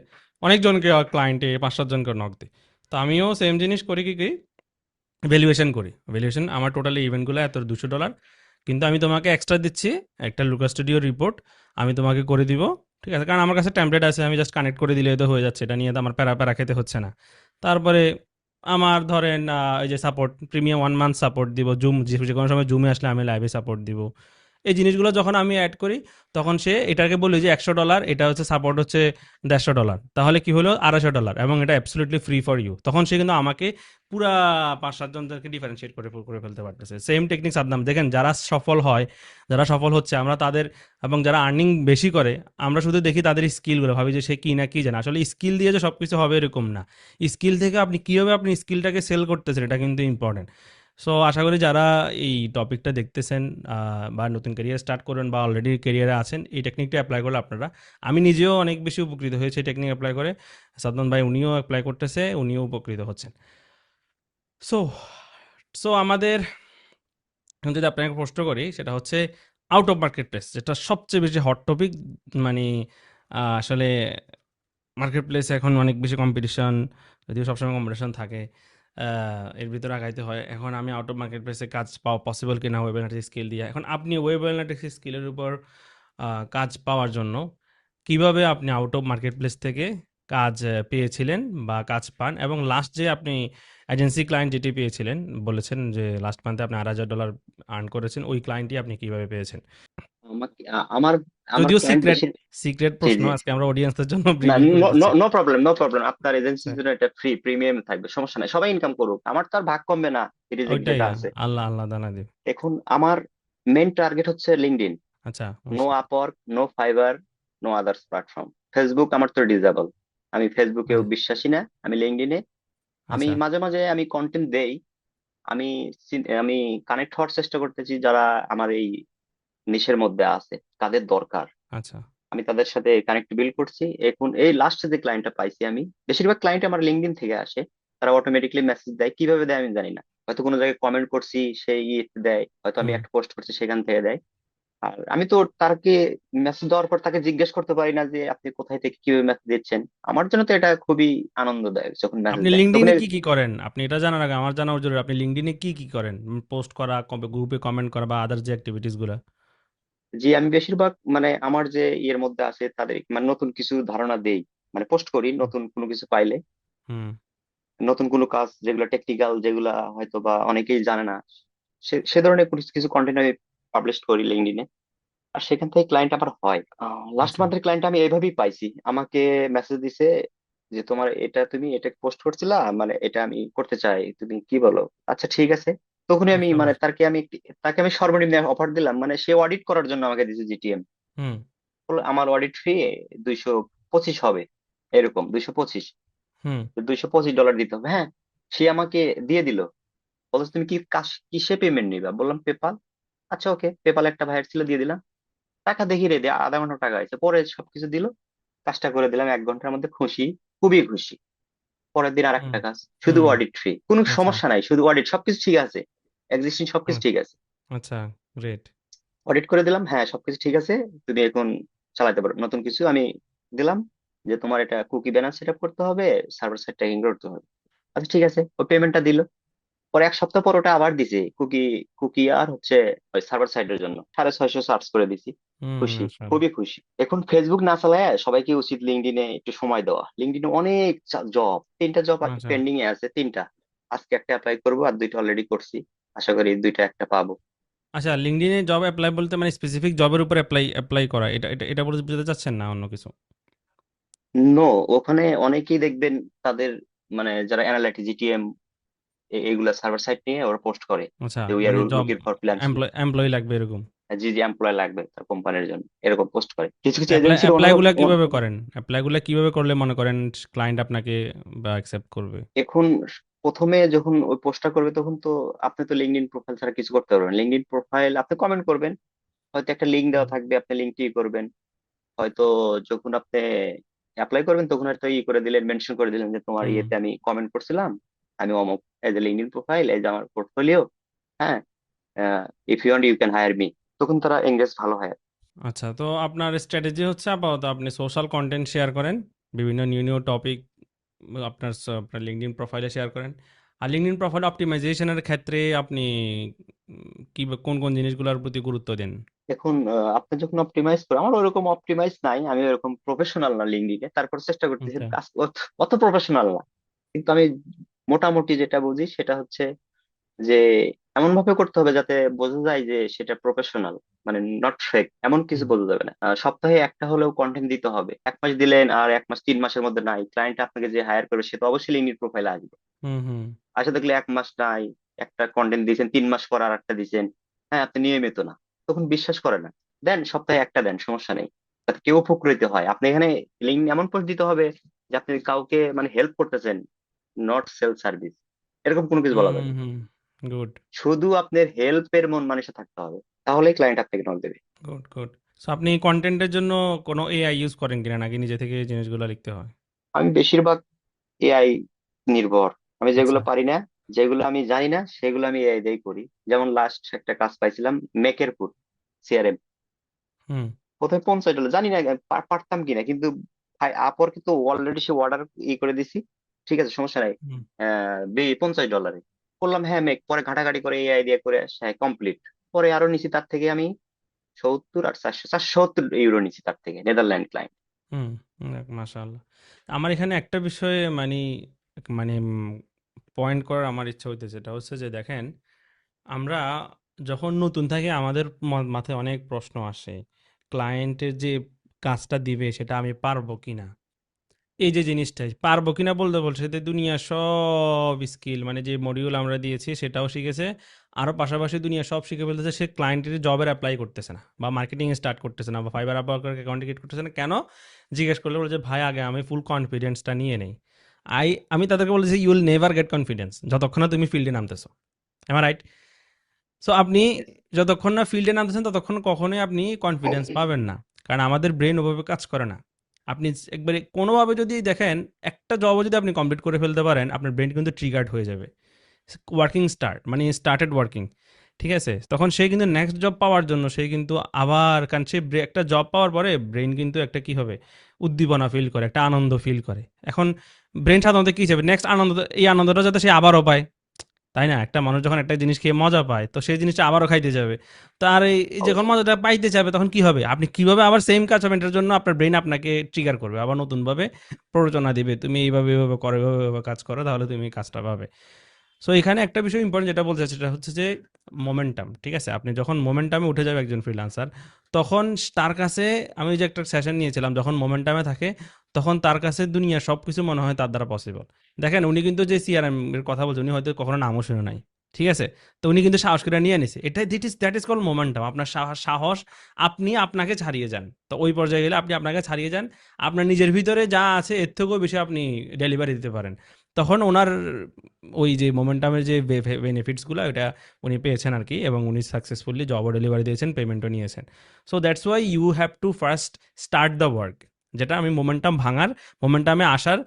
অনেকজনকে ক্লায়েন্টে 5-7 জনকে নক দিই। তো আমিও সেম জিনিস করি, কি ভ্যালুয়েশন করি। ভ্যালুয়েশন আমার টোটালি ইভেন্টগুলো এত $200, কিন্তু আমি তোমাকে এক্সট্রা দিচ্ছি একটা লুকা স্টুডিও রিপোর্ট, আমি তোমাকে করে দিব। ঠিক আছে? কারণ আমার কাছে টেমপ্লেট আছে, আমি জাস্ট কানেক্ট করে দিলে তো হয়ে যাচ্ছে, এটা নিয়ে তো আমার প্যারা প্যারা খেতে হচ্ছে না। তারপরে আমার ধরেন এই যে সাপোর্ট, প্রিমিয়াম 1 মান্থ সাপোর্ট দিব, জুম যে যে কোনো সময় জুমে আসলে আমি লাইভে সাপোর্ট দিব। এই জিনিসগুলো যখন আমি অ্যাড করি, তখন সে এটাকে বলি যে $100, এটা হচ্ছে সাপোর্ট হচ্ছে $150, তাহলে কি হলো $250, এবং এটা অ্যাবসলিউটলি ফ্রি ফর ইউ। তখন সে কিন্তু আমাকে পুরা 5-7 জনকে ডিফারেন্সিয়েট করে করে ফেলতে পারতেছে। সেম টেকনিক সাবধান, দেখেন যারা সফল হয়, যারা সফল হচ্ছে, আমরা তাদের, এবং যারা আর্নিং বেশি করে, আমরা শুধু দেখি তাদের স্কিলগুলো, ভাবি যে সে কি না কি জানে। আসলে স্কিল দিয়ে যে সবকিছু হবে এরকম না। স্কিল থেকে আপনি কিভাবে আপনি স্কিলটাকে সেল করতেছেন, এটা কিন্তু ইম্পর্টেন্ট। সো আশা করি যারা এই টপিকটা দেখতেছেন, বা নতুন ক্যারিয়ার স্টার্ট করবেন, বা অলরেডি ক্যারিয়ারে আছেন, এই টেকনিকটা অ্যাপ্লাই করলে আপনারা, আমি নিজেও অনেক বেশি উপকৃত হয়েছি এই টেকনিক অ্যাপ্লাই করে। সাদমান ভাই উনিও অ্যাপ্লাই করতেছে, উনিও উপকৃত হচ্ছেন। সো সো আমাদের, এখন যদি আপনাকে প্রশ্ন করি, সেটা হচ্ছে আউট অফ মার্কেট প্লেস, যেটা সবচেয়ে বেশি হট টপিক। মানে আসলে মার্কেট প্লেসে এখন অনেক বেশি কম্পিটিশন, যদিও সবসময় কম্পিটিশন থাকে, এর ভিতরে আগাইতে হয়। এখন আমি আউট অফ মার্কেট প্লেসে কাজ পাওয়া পসিবল কিনা ওয়েব অ্যানালিটিক্স স্কিল দিয়ে। এখন আপনি ওয়েব অ্যানালিটিক্স স্কিলের উপর কাজ পাওয়ার জন্য কিভাবে আপনি আউট অফ মার্কেট প্লেস থেকে কাজ পেয়েছিলেন বা কাজ পান, এবং লাস্ট যে আপনি এজেন্সি ক্লায়েন্ট যেটি পেয়েছিলেন, বলেছেন যে লাস্ট মান্থে আপনি $2,500 আর্ন করেছেন, ওই ক্লায়েন্টটি আপনি কিভাবে পেয়েছেন? আমাকে আমার আমার যদিও ক্লায়েন্ট সিক্রেট, বেশি। সিক্রেট জি, প্রশ্ন, জি। আজকে আমরা অডিয়েন্সদের জন্য না, রিভিল করে দিচ্ছি। নো প্রবলেম, নো প্রবলেম, আপনার এজেন্সির হ্যাঁ, জন্য এটা ফ্রি প্রিমিয়াম থাকবে, সমস্যা নাই, সবাই ইনকাম করুক, আমার তো আর ভাগ কমবে না রিজেক্ট ওইটাই, যেটা আছে। আল্লাহ আল্লাহ দানা দিব। এখন আমার মেন টার্গেট হচ্ছে লিঙ্কডইন। আচ্ছা, নো অবশ্যই। Upwork, no Fiverr, no others platform. Facebook আমার তো ডিজেবল, আমি ফেসবুকেও হ্যাঁ, বিশ্বাসী না, আমি লিঙ্কডইনে। আমি আচ্ছা, মাঝে মাঝে আমি কন্টেন্ট দেই। আমি আমি কানেক্ট হওয়ার চেষ্টা করতেছি যারা আমার এই নিশের মধ্যে আছে, তাদের দরকার, আচ্ছা, আমি তাদের সাথে কানেক্ট বিল্ড করছি। এখন এই লাস্ট যে ক্লায়েন্টটা পাইছি, আমি বেশিরভাগ ক্লায়েন্ট আমার লিঙ্কডইন থেকে আসে। তারা অটোমেটিকলি মেসেজ দেয়, কিভাবে দেয় আমি জানি না, হয়তো কোনো জায়গায় কমেন্ট করছি সেই দেয়, হয়তো আমি হুম, একটা পোস্ট করছি সেখান থেকে দেয়। আর আমি তো তাকে মেসেজ দেওয়ার পর তাকে জিজ্ঞেস করতে পারি না যে আপনি কোথায় থেকে কিভাবে মেসেজ দিচ্ছেন। আমার জন্য তো এটা খুবই আনন্দদায়ক যখন মেসেজ আপনি দেয় তখন লিঙ্কডইনে কি কি করেন? আপনি এটা জানার আগে আমার জানা জরুরি। আপনি লিঙ্কডইনে কি কি করেন? পোস্ট করা, গ্রুপে কমেন্ট করা বা আদার্স যে অ্যাক্টিভিটিস গুলা। জি আমি বেশিরভাগ মানে আমার যে ইয়ের মধ্যে আছে তাদের মানে নতুন কিছু ধারণা দেই, মানে পোস্ট করি নতুন কোনো কিছু পাইলে, হুম। নতুন কোনো কাজ যেগুলো টেকনিক্যাল যেগুলা হয়তো বা অনেকেই জানে না, সে সে ধরনের কিছু কিছু কন্টেন্ট আমি পাবলিশ করি লিঙ্কডইনে। আর সেখান থেকে ক্লায়েন্ট আমার হয়। লাস্ট আচ্ছা। মান্থের ক্লায়েন্ট আমি এইভাবেই পাইছি, আমাকে মেসেজ দিছে যে তোমার এটা তুমি এটা পোস্ট করছিলা, মানে এটা আমি করতে চাই, তুমি কি বলো? আচ্ছা ঠিক আছে। তখনই আমি বুঝতে মানে পারছি। তাকে আমি সর্বনিম্ন অফার দিলাম, মানে সে অডিট করার জন্য আমাকে দিয়েছে জিটিএম। হুম, আমার অডিট ফি 225 হবে, এরকম 225, হুম, $225 দিতে হবে, হ্যাঁ। সে আমাকে দিয়ে দিল, বলছে তুমি কি কাজ কিসে পেমেন্ট নিবা, বললাম পেপাল। আচ্ছা ওকে, পেপাল একটা ভাইয়ের ছিল, দিয়ে দিলাম। টাকা দেখি রে, আধা ঘন্টা টাকা আছে, পরে সবকিছু দিল, কাজটা করে দিলাম 1 ঘন্টার মধ্যে, খুশি, খুবই খুশি। পরের দিন আর হুম, একটা কাজ, শুধু হুম। অডিট ফ্রি, কোনো আচ্ছা, সমস্যা নাই, শুধু অডিট, সবকিছু ঠিক আছে, এক্সিস্টিং হুম, সবকিছু ঠিক আছে। আচ্ছা, গ্রেট। অডিট করে দিলাম, হ্যাঁ সবকিছু ঠিক আছে, তুমি এখন চালাতে পারো। নতুন কিছু আমি দিলাম যে তোমার এটা কুকি ব্যানার সেট আপ করতে হবে, সার্ভার সাইড ট্যাগিং করতে হবে। আচ্ছা ঠিক আছে, ও পেমেন্টটা দিল। পরে 1 সপ্তাহ পর ওটা আবার দিছে, কুকি কুকি আর হচ্ছে ওই সার্ভার সাইডের জন্য 650 চার্জ করে দিছি। হুম, খুশি, মাশাআল্লাহ, খুবই খুশি। এখন ফেসবুক না চালায় সবাইকে উচিত লিঙ্কডইনে একটু সময় দেওয়া। লিঙ্কডইনে অনেক জব, 3টা জব মাশাআল্লাহ। পেন্ডিং এ আছে, 3টা। আজকে একটা অ্যাপ্লাই করবো, আর 2টা অলরেডি করছি, আশা করি 2টা একটা পাবো। আচ্ছা, লিঙ্কডইনে জব এপ্লাই বলতে মানে স্পেসিফিক জবের উপর এপ্লাই করা। এটা বলতে বোঝাতে চাচ্ছেন না অন্য কিছু? নো, ওখানে অনেকেই দেখবেন তাদের মানে যারা অ্যানালাইটিক জিটিএম এগুলা সার্ভার সাইট নিয়ে ওরা পোস্ট করে আচ্ছা, যে উই আর মানে job looking for freelancer, employee লাগবে এরকম। জি জি এমপ্লয় লাগবে তার কোম্পানির জন্য, এরকম পোস্ট করে কিছু কিছু এপ্লাই এজেন্সির ওনারও। এপ্লাইগুলা কিভাবে করেন? এপ্লাইগুলা কিভাবে করলে মনে করেন ক্লায়েন্ট আপনাকে বা অ্যাকসেপ্ট করবে? এখন প্রথমে যখন ওই পোস্টটা করবে তখন তো আপনি তো লিঙ্কডইন প্রোফাইল ছাড়া কিছু করতে পারবেন না। লিঙ্কডইন প্রোফাইল আপনি কমেন্ট করবেন, হয়তো একটা লিঙ্ক হুম, দেওয়া থাকবে, আপনি লিঙ্কটি করবেন। হয়তো যখন আপনি অ্যাপ্লাই করবেন তখন হয়তো করে দিলেন, মেনশন করে দিলেন যে তোমার হুম। ইয়েতে আমি কমেন্ট করছিলাম, আমি অমুক, as a LinkedIn profile, as আমার পোর্টফোলিও, হ্যাঁ, if you want you can hire me. তখন তারা এঙ্গেজ ভালো হয়। আচ্ছা, তো আপনার স্ট্র্যাটেজি হচ্ছে আপাতত আপনি সোশ্যাল কনটেন্ট শেয়ার করেন। বিভিন্ন নিউ টপিক আপনার লিঙ্কডইন প্রোফাইলে শেয়ার করেন। আর লিঙ্কডইন প্রোফাইল অপ্টিমাইজেশনের ক্ষেত্রে আপনি কোন জিনিসগুলোর প্রতি গুরুত্ব দেন? এখন আপনি যখন অপটিমাইজ করেন, আমার ওরকম অপটিমাইজ নাই, আমি ওরকম প্রফেশনাল না লিঙ্কডইনে, তারপর চেষ্টা করতেছি আচ্ছা। কাজ অত প্রফেশনাল না। কিন্তু আমি মোটামুটি যেটা বুঝি সেটা হচ্ছে যে এমন ভাবে করতে হবে যাতে বোঝা যায় যে সেটা প্রফেশনাল, মানে নট ফেক, এমন কিছু হুম, বোঝা যাবে না। সপ্তাহে একটা হলেও কন্টেন্ট দিতে হবে, 1 মাস দিলেন আর 1 মাস 3 মাসের মধ্যে নাই, ক্লায়েন্ট আপনাকে যে হায়ার করবে সে তো অবশ্যই লিঙ্কডইন প্রোফাইলে আসবে। হুম, হুম, আচ্ছা দেখলে 1 মাস নাই, একটা কন্টেন্ট দিয়েছেন, 3 মাস পর আর একটা দিয়েছেন, হ্যাঁ আপনি নিয়মিত না, তখন বিশ্বাস করে না। দেন সপ্তাহে একটা দেন, সমস্যা নেই, যাতে কেউ উপকৃত হয়। আপনি এখানে লিঙ্ক এমন পোস্ট দিতে হবে যে আপনি কাউকে মানে হেল্প করতেছেন, নট সেল সার্ভিস, এরকম কোনো কিছু বলা হুম, যাবে না। হুম। গুড, শুধু আপনার হেল্পের মন মানসিক থাকতে হবে, তাহলেই ক্লায়েন্ট আপনাকে নক দেবে। Good, good. সো আপনি কনটেন্টের জন্য কোনো এআই ইউজ করেন কিনা নাকি নিজে থেকে এই জিনিসগুলো লিখতে হয়? আমি বেশিরভাগ এআই নির্ভর। আমি আচ্ছা। যেগুলো পারি না, যেগুলো আমি জানি না, সেগুলো আমি এআই দিয়েই করি। যেমন লাস্ট একটা কাজ পাইছিলাম, মেকের ফুড সিআরএম, হুম, প্রথমে $50, জানি না পারতাম কিনা, কিন্তু আপর কিন্তু অলরেডি সে অর্ডার করে দিছি, ঠিক আছে সমস্যা নাই, হুম, $50 বললাম হ্যাঁ মেক, পরে ঘাটাঘাটি করে এআই দিয়ে করে হ্যাঁ কমপ্লিট। পরে আরো নিছি তার থেকে আমি 70 আর 470 ইউরো নিছি তার থেকে, নেদারল্যান্ড ক্লায়েন্ট। হুম। যাক, মাশাআল্লাহ। আমার এখানে একটা বিষয়ে মানে পয়েন্ট করার আমার ইচ্ছা হইতেছে। এটা হচ্ছে যে দেখেন, আমরা যখন নতুন থাকি আমাদের মাথায় অনেক প্রশ্ন আসে। ক্লায়েন্টের যে কাজটা দিবে সেটা আমি পারবো কিনা? এই যে জিনিসটাই পারবো কিনা বলতে সে দুনিয়ার সব স্কিল মানে যে মডিউল আমরা দিয়েছি সেটাও শিখেছে। আরও পাশাপাশি দুনিয়া সব শিখে ফেলতেছে। সে ক্লায়েন্টের জবের এপ্লাই করতেছে না বা মার্কেটিং স্টার্ট করতেছে না বা ফাইবার আপওয়ার্কের অ্যাকাউন্ট ক্রিয়েট করতেছে না। কেন? জিজ্ঞেস করলে বলে যে ভাই আগে আমি ফুল কনফিডেন্সটা নিয়ে নেই। আমি তাদেরকে বলেছি you will never get confidence যতক্ষণ না তুমি ফিল্ডে নামতেছো। Am right? সো আপনি যতক্ষণ না ফিল্ডে নামতেছেন ততক্ষণ কখনোই আপনি কনফিডেন্স পাবেন না। কারণ আমাদের ব্রেন ওভাবে কাজ করে না। আপনি একবারে কোনোভাবে যদি দেখেন একটা জবও যদি আপনি কমপ্লিট করে ফেলতে পারেন আপনার ব্রেন কিন্তু ট্রিগার্ড হয়ে যাবে। ওয়ার্কিং স্টার্ট মানে স্টার্টেড ওয়ার্কিং। ঠিক আছে? তখন সে কিন্তু নেক্সট জব পাওয়ার জন্য সে কিন্তু আবার, কারণ সে একটা জব পাওয়ার পরে ব্রেইন কিন্তু একটা কি হবে, উদ্দীপনা ফিল করে, একটা আনন্দ ফিল করে। এখন ব্রেইন সাধারণত কি চাইবে, নেক্সট আনন্দ, এই আনন্দটা যাতে সে আবারও পায়, তাই না? একটা মানুষ যখন একটা জিনিস খেয়ে মজা পায় তো সেই জিনিসটা আবারও খাইতে যাবে। তো আর এই যখন অবশ্যই। মজাটা পাইতে যাবে তখন কি হবে, আপনি কিভাবে আবার সেম কাজ পাবেন এটার জন্য আপনার ব্রেন আপনাকে ট্রিগার করবে, আবার নতুনভাবে প্ররোচনা দিবে, তুমি এইভাবে এইভাবে করো, এইভাবে এইভাবে কাজ করো, তাহলে তুমি কাজটা পাবে। সো এখানে একটা বিষয় ইম্পর্টেন্ট যেটা বলতে চাচ্ছি সেটা হচ্ছে যে মোমেন্টাম। ঠিক আছে, আপনি যখন মোমেন্টামে উঠে যাবে একজন ফ্রিল্যান্সার, তখন তার কাছে, আমি যে একটা সেশন নিয়েছিলাম, যখন মোমেন্টামে থাকে তখন তার কাছে দুনিয়া সব কিছু মনে হয় তার দ্বারা পসিবল। দেখেন উনি কিন্তু যে সিআরএম এর কথা বলছে উনি হয়তো কখনো নামও শুনে নাই। ঠিক আছে, তো উনি কিন্তু সাহস করে নিয়ে নিছে, এটা দ্যাট ইজ কল মোমেন্টাম। আপনার সাহস, আপনি আপনাকে ছাড়িয়ে যান, তো ওই পর্যায়ে গেলে আপনি আপনাকে ছাড়িয়ে যান, আপনার নিজের ভিতরে যা আছে এর থেকেও বেশি আপনি ডেলিভারি দিতে পারেন। তখন ওনার ওই যে মোমেন্টামের যে বেনিফিটসগুলো ওটা উনি পেয়েছেন আর কি, এবং উনি সাকসেসফুলি জবও ডেলিভারি দিয়েছেন, পেমেন্টও নিয়েছেন। So that's why you have to first start the work. যেটা আমি মোমেন্টাম ভাঙার, মোমেন্টামে আসার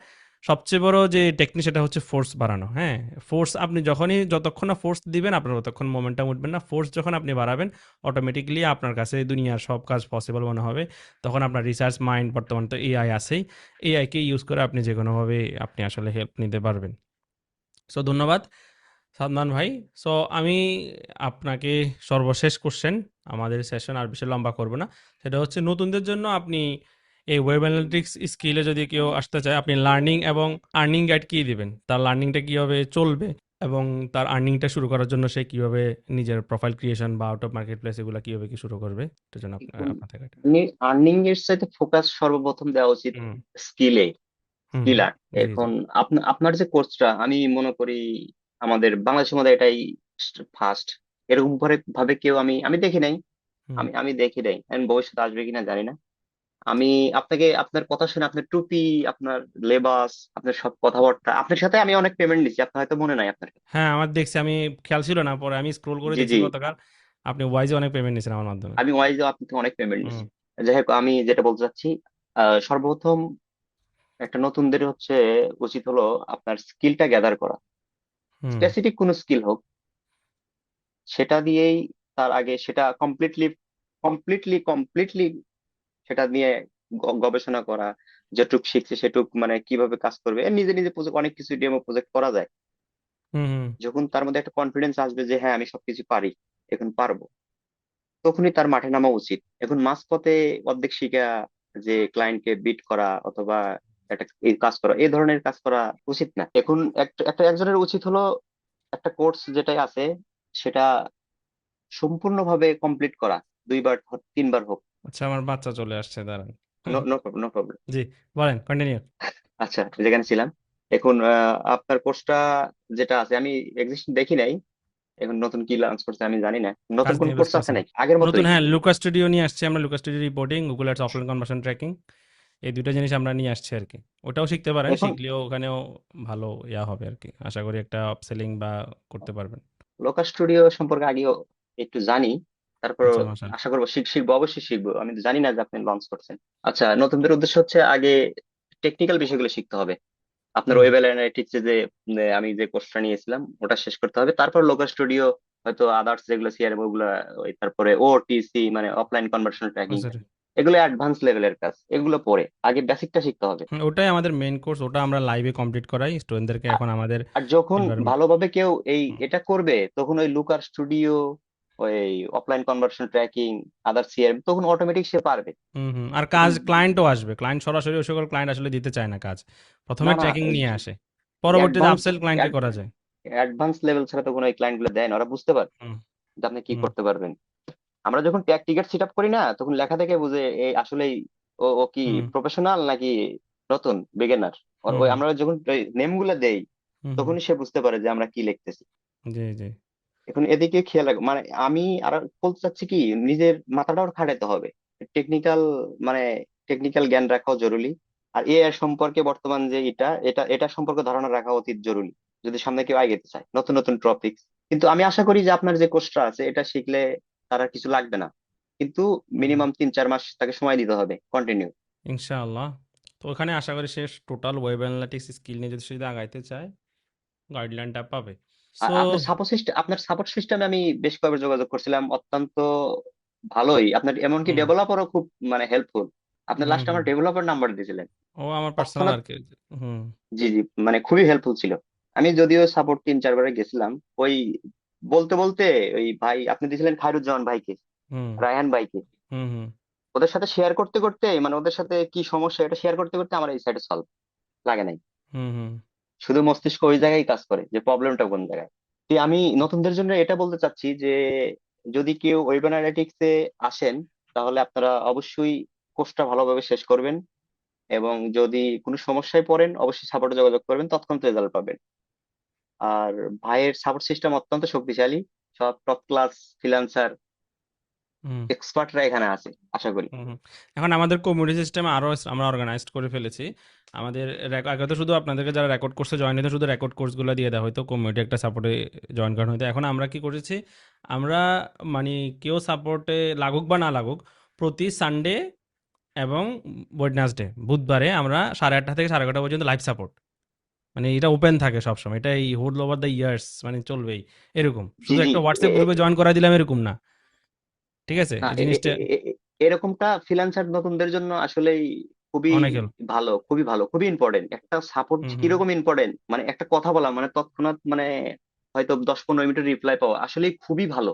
সবচেয়ে বড় যে টেকনিক সেটা হচ্ছে ফোর্স বাড়ানো। হ্যাঁ, ফোর্স আপনি যখনই, যতক্ষণ না ফোর্স দিবেন আপনার ততক্ষণ মোমেন্টাম উঠবেন না। ফোর্স যখন আপনি বাড়াবেন অটোমেটিকলি আপনার কাছে দুনিয়ার সব কাজ পসিবল মনে হবে। তখন আপনার রিসার্চ মাইন্ড, বর্তমান তো এআই আছেই, এআইকে ইউজ করে আপনি যে কোনোভাবে আপনি আসলে হেল্প নিতে পারবেন। সো ধন্যবাদ সাদমান ভাই। সো আমি আপনাকে সর্বশেষ কোশ্চেন, আমাদের সেশন আর বেশি লম্বা করব না, সেটা হচ্ছে নতুনদের জন্য আপনি এই ওয়েব অ্যানালিটিক্স স্কিলে যদি কেউ আসতে চায় আপনি লার্নিং এবং আর্নিং গাইড কী দিবেন, তার লার্নিংটা কীভাবে চলবে এবং তার আর্নিংটা শুরু করার জন্য সে কীভাবে নিজের প্রোফাইল ক্রিয়েশন বা আউট অফ মার্কেট প্লেস এগুলো কীভাবে কি শুরু করবে, এটার জন্য এখন আপনার থেকে এটা। আর্নিং এর সাথে ফোকাস সর্বপ্রথম দেওয়া উচিত হুম স্কিলে, হুম হুম। স্কিলার। জি জি। এখন আপনার যে কোর্সটা আমি মনে করি আমাদের বাংলাদেশের মধ্যে এটাই ফার্স্ট। এরকম ভাবে কেউ আমি আমি দেখি নাই। হুম আমি দেখি নাই, আমি ভবিষ্যতে আসবে কিনা জানি না। আমি আপনাকে আপনার কথা শুনে, আপনার টুপি, আপনার লেবাস, আপনার সব কথাবার্তা, আপনার সাথে আমি অনেক পেমেন্ট নিচ্ছি, আপনার হয়তো মনে নাই আপনার। হ্যাঁ, আমার দেখছি, আমি খেয়াল ছিল না, পরে আমি স্ক্রোল করে জি দেখছি জি। গতকাল আপনি ওয়াইজে অনেক পেমেন্ট নিয়েছেন আমার মাধ্যমে। আমি ওয়াইজও আপনাকে অনেক পেমেন্ট হুম নিচ্ছি। যাই হোক, আমি যেটা বলতে চাচ্ছি, সর্বপ্রথম একটা নতুনদের হচ্ছে উচিত হলো আপনার স্কিলটা গ্যাদার করা। হুম স্পেসিফিক কোন স্কিল হোক, সেটা দিয়েই তার আগে সেটা কমপ্লিটলি কমপ্লিটলি কমপ্লিটলি সেটা নিয়ে গবেষণা করা। যেটুক শিখছে সেটুক মানে কিভাবে কাজ করবে, এর নিজে নিজে প্রজেক্ট, অনেক কিছু ডেমো প্রজেক্ট করা যায়। হুম হুম যখন তার মধ্যে একটা কনফিডেন্স আসবে যে হ্যাঁ আমি সবকিছু পারি, এখন পারবো, তখনই তার মাঠে নামা উচিত। এখন মাঝপথে অর্ধেক শিখা যে ক্লায়েন্টকে বিট করা অথবা একটা এই কাজ করা, এই ধরনের কাজ করা উচিত না। এখন একজনের উচিত হলো একটা কোর্স যেটাই আছে সেটা সম্পূর্ণভাবে কমপ্লিট করা, 2বার হোক, 3বার হোক। আচ্ছা, আমার বাচ্চা চলে আসছে, দাঁড়ান। No no problem, no problem. জি, বলেন, কন্টিনিউ। আচ্ছা, যেখানে ছিলাম, এখন আপনার কোর্সটা যেটা আছে আমি এক্সিস্ট দেখি নাই। এখন নতুন কি লঞ্চ করছে আমি জানি না, নতুন কাজ কোন নিয়ে কোর্স ব্যস্ত আছে আছেন নাকি আগের নতুন? মতোই? হ্যাঁ, লুকা স্টুডিও নিয়ে আসছি আমরা, Looker studio reporting, Google ads offline conversion tracking, এই দুটো জিনিস আমরা নিয়ে আসছি আর কি। ওটাও শিখতে পারেন, এখন শিখলেও ওখানেও ভালো ইয়া হবে আর কি, আশা করি একটা আপসেলিং বা করতে পারবেন। লোকাস স্টুডিও সম্পর্কে আগেও একটু জানি, তারপর আচ্ছা, মাশাআল্লাহ। আশা করবো শিখবো, অবশ্যই শিখবো। আমি তো জানি না যে আপনি লঞ্চ করছেন। আচ্ছা, নতুনদের উদ্দেশ্য হচ্ছে আগে টেকনিক্যাল বিষয়গুলো শিখতে হবে। আপনার হুম ওয়েব অ্যানালিটিক্স যে আমি যে কোর্সটা নিয়েছিলাম ওটা শেষ করতে হবে, তারপর লোকাল স্টুডিও, হয়তো আদার্স যেগুলো সিআরএম ওগুলা, ওই তারপরে ওটিসি মানে অফলাইন কনভার্সন ট্র্যাকিং, বুঝতে পেরেছি। এগুলো অ্যাডভান্স লেভেলের কাজ, এগুলো পরে আগে বেসিকটা শিখতে হবে। ওটাই আমাদের মেইন কোর্স, ওটা আমরা লাইভে কমপ্লিট করাই স্টুডেন্টদেরকে আ- এখন আমাদের আর যখন এনভায়রনমেন্ট। ভালোভাবে কেউ এটা করবে, তখন ওই লুকার স্টুডিও, ওই অফলাইন কনভার্সন ট্র্যাকিং, আদার সিআরএম, তখন অটোমেটিক সে পারবে। হুম হুম। আর এখন কাজ ক্লায়েন্টও আসবে, ক্লায়েন্ট সরাসরি ওই সকল ক্লায়েন্ট আসলে দিতে চায় না কাজ, প্রথমে না না, ট্র্যাকিং নিয়ে আসে, পরবর্তীতে অ্যাডভান্স আপসেল ক্লায়েন্টকে করা যায়। অ্যাডভান্স লেভেল ছাড়া তো কোনো ক্লায়েন্ট গুলো দেয় না, ওরা বুঝতে পারে হুম যে আপনি কি হুম করতে পারবেন। আমরা যখন টিকেট সেট আপ করি না, তখন লেখা থেকে বুঝে এই আসলেই ও কি হুম প্রফেশনাল নাকি নতুন বিগিনার। হুম ওই হুম আমরা যখন নেম গুলা দেই, হুম হুম। তখনই সে বুঝতে পারে যে আমরা কি লিখতেছি। জি জি। এখন এদিকে খেয়াল রাখ, মানে আমি আর বলতে চাচ্ছি কি, নিজের মাথাটাও খাটাতে হবে। টেকনিক্যাল মানে টেকনিক্যাল জ্ঞান রাখাও জরুরি। আর এআই সম্পর্কে বর্তমান যে এটা সম্পর্কে ধারণা রাখা অতি জরুরি, যদি সামনে কেউ এগোতে চায় নতুন নতুন টপিক। কিন্তু আমি আশা করি যে আপনার যে কোর্সটা আছে এটা শিখলে তার আর কিছু লাগবে না, কিন্তু হুম মিনিমাম 3-4 মাস তাকে সময় দিতে হবে কন্টিনিউ। ইনশাআল্লাহ। তো ওখানে আশা করি সে টোটাল ওয়েব অ্যানালিটিক্স স্কিল নিয়ে যদি সে যদি আগাইতে চায় গাইডলাইনটা পাবে। সো আপনার সাপোর্ট সিস্টেমে আমি বেশ কয়েকবার যোগাযোগ করছিলাম, অত্যন্ত ভালোই। আপনার এমনকি হুম ডেভেলপারও খুব মানে হেল্পফুল। আপনি হুম লাস্ট হুম আমার ডেভেলপার নাম্বার দিয়েছিলেন ও আমার পার্সোনাল তৎক্ষণাৎ। আর কি। হুম জি জি, মানে খুবই হেল্পফুল ছিল। আমি যদিও সাপোর্ট 3-4 বারে গেছিলাম, ওই বলতে বলতে ওই ভাই আপনি দিয়েছিলেন খায়রুজ্জামান ভাইকে, হুম রায়হান ভাইকে, হুম হুম ওদের সাথে শেয়ার করতে করতে, মানে ওদের সাথে কি সমস্যা এটা শেয়ার করতে করতে আমার এই সাইডে সলভ লাগে নাই। হুম হুম শুধু মস্তিষ্ক ওই জায়গায় কাজ করে যে প্রবলেমটা কোন জায়গায়। তো আমি নতুনদের জন্য এটা বলতে চাচ্ছি যে যদি কেউ ওয়েব অ্যানালিটিক্স এ আসেন, তাহলে আপনারা অবশ্যই কোর্সটা ভালোভাবে শেষ করবেন, এবং যদি কোনো সমস্যায় পড়েন অবশ্যই সাপোর্টে যোগাযোগ করবেন, তৎক্ষণাৎ রেজাল্ট পাবেন। আর ভাইয়ের সাপোর্ট সিস্টেম অত্যন্ত শক্তিশালী, সব টপ ক্লাস ফ্রিল্যান্সার হুম এক্সপার্টরা এখানে আছে আশা করি। হুম হুম। এখন আমাদের কমিউনিটি সিস্টেমে আরো আমরা অর্গানাইজড করে ফেলেছি। আমাদের আগে তো শুধু আপনাদেরকে যারা রেকর্ড কোর্সে জয়েন হতো শুধু রেকর্ড কোর্সগুলো দিয়ে দেওয়া হতো, কমিউনিটি একটা সাপোর্টে জয়েন করানো হতো। এখন আমরা কি করেছি, আমরা মানে কেউ সাপোর্টে লাগুক বা না লাগুক, প্রতি সানডে এবং ওয়েডনেসডে বুধবারে আমরা 8:30 থেকে 11:30 পর্যন্ত লাইভ সাপোর্ট, মানে এটা ওপেন থাকে সবসময়, এটা এই হোল ওভার দ্য ইয়ার্স মানে চলবেই এরকম। জি শুধু জি। একটা হোয়াটসঅ্যাপ গ্রুপে জয়েন করা দিলাম এরকম না, ঠিক আছে না এই জিনিসটা এরকমটা ফ্রিল্যান্সার নতুনদের জন্য আসলেই খুবই অনেক হেল্প। ভালো, খুবই ভালো, খুবই ইম্পর্টেন্ট। একটা সাপোর্ট হুম হুম কিরকম ইম্পর্টেন্ট, মানে একটা কথা বলা মানে তৎক্ষণাৎ মানে হয়তো 10-15 মিনিটের রিপ্লাই পাওয়া আসলেই খুবই ভালো।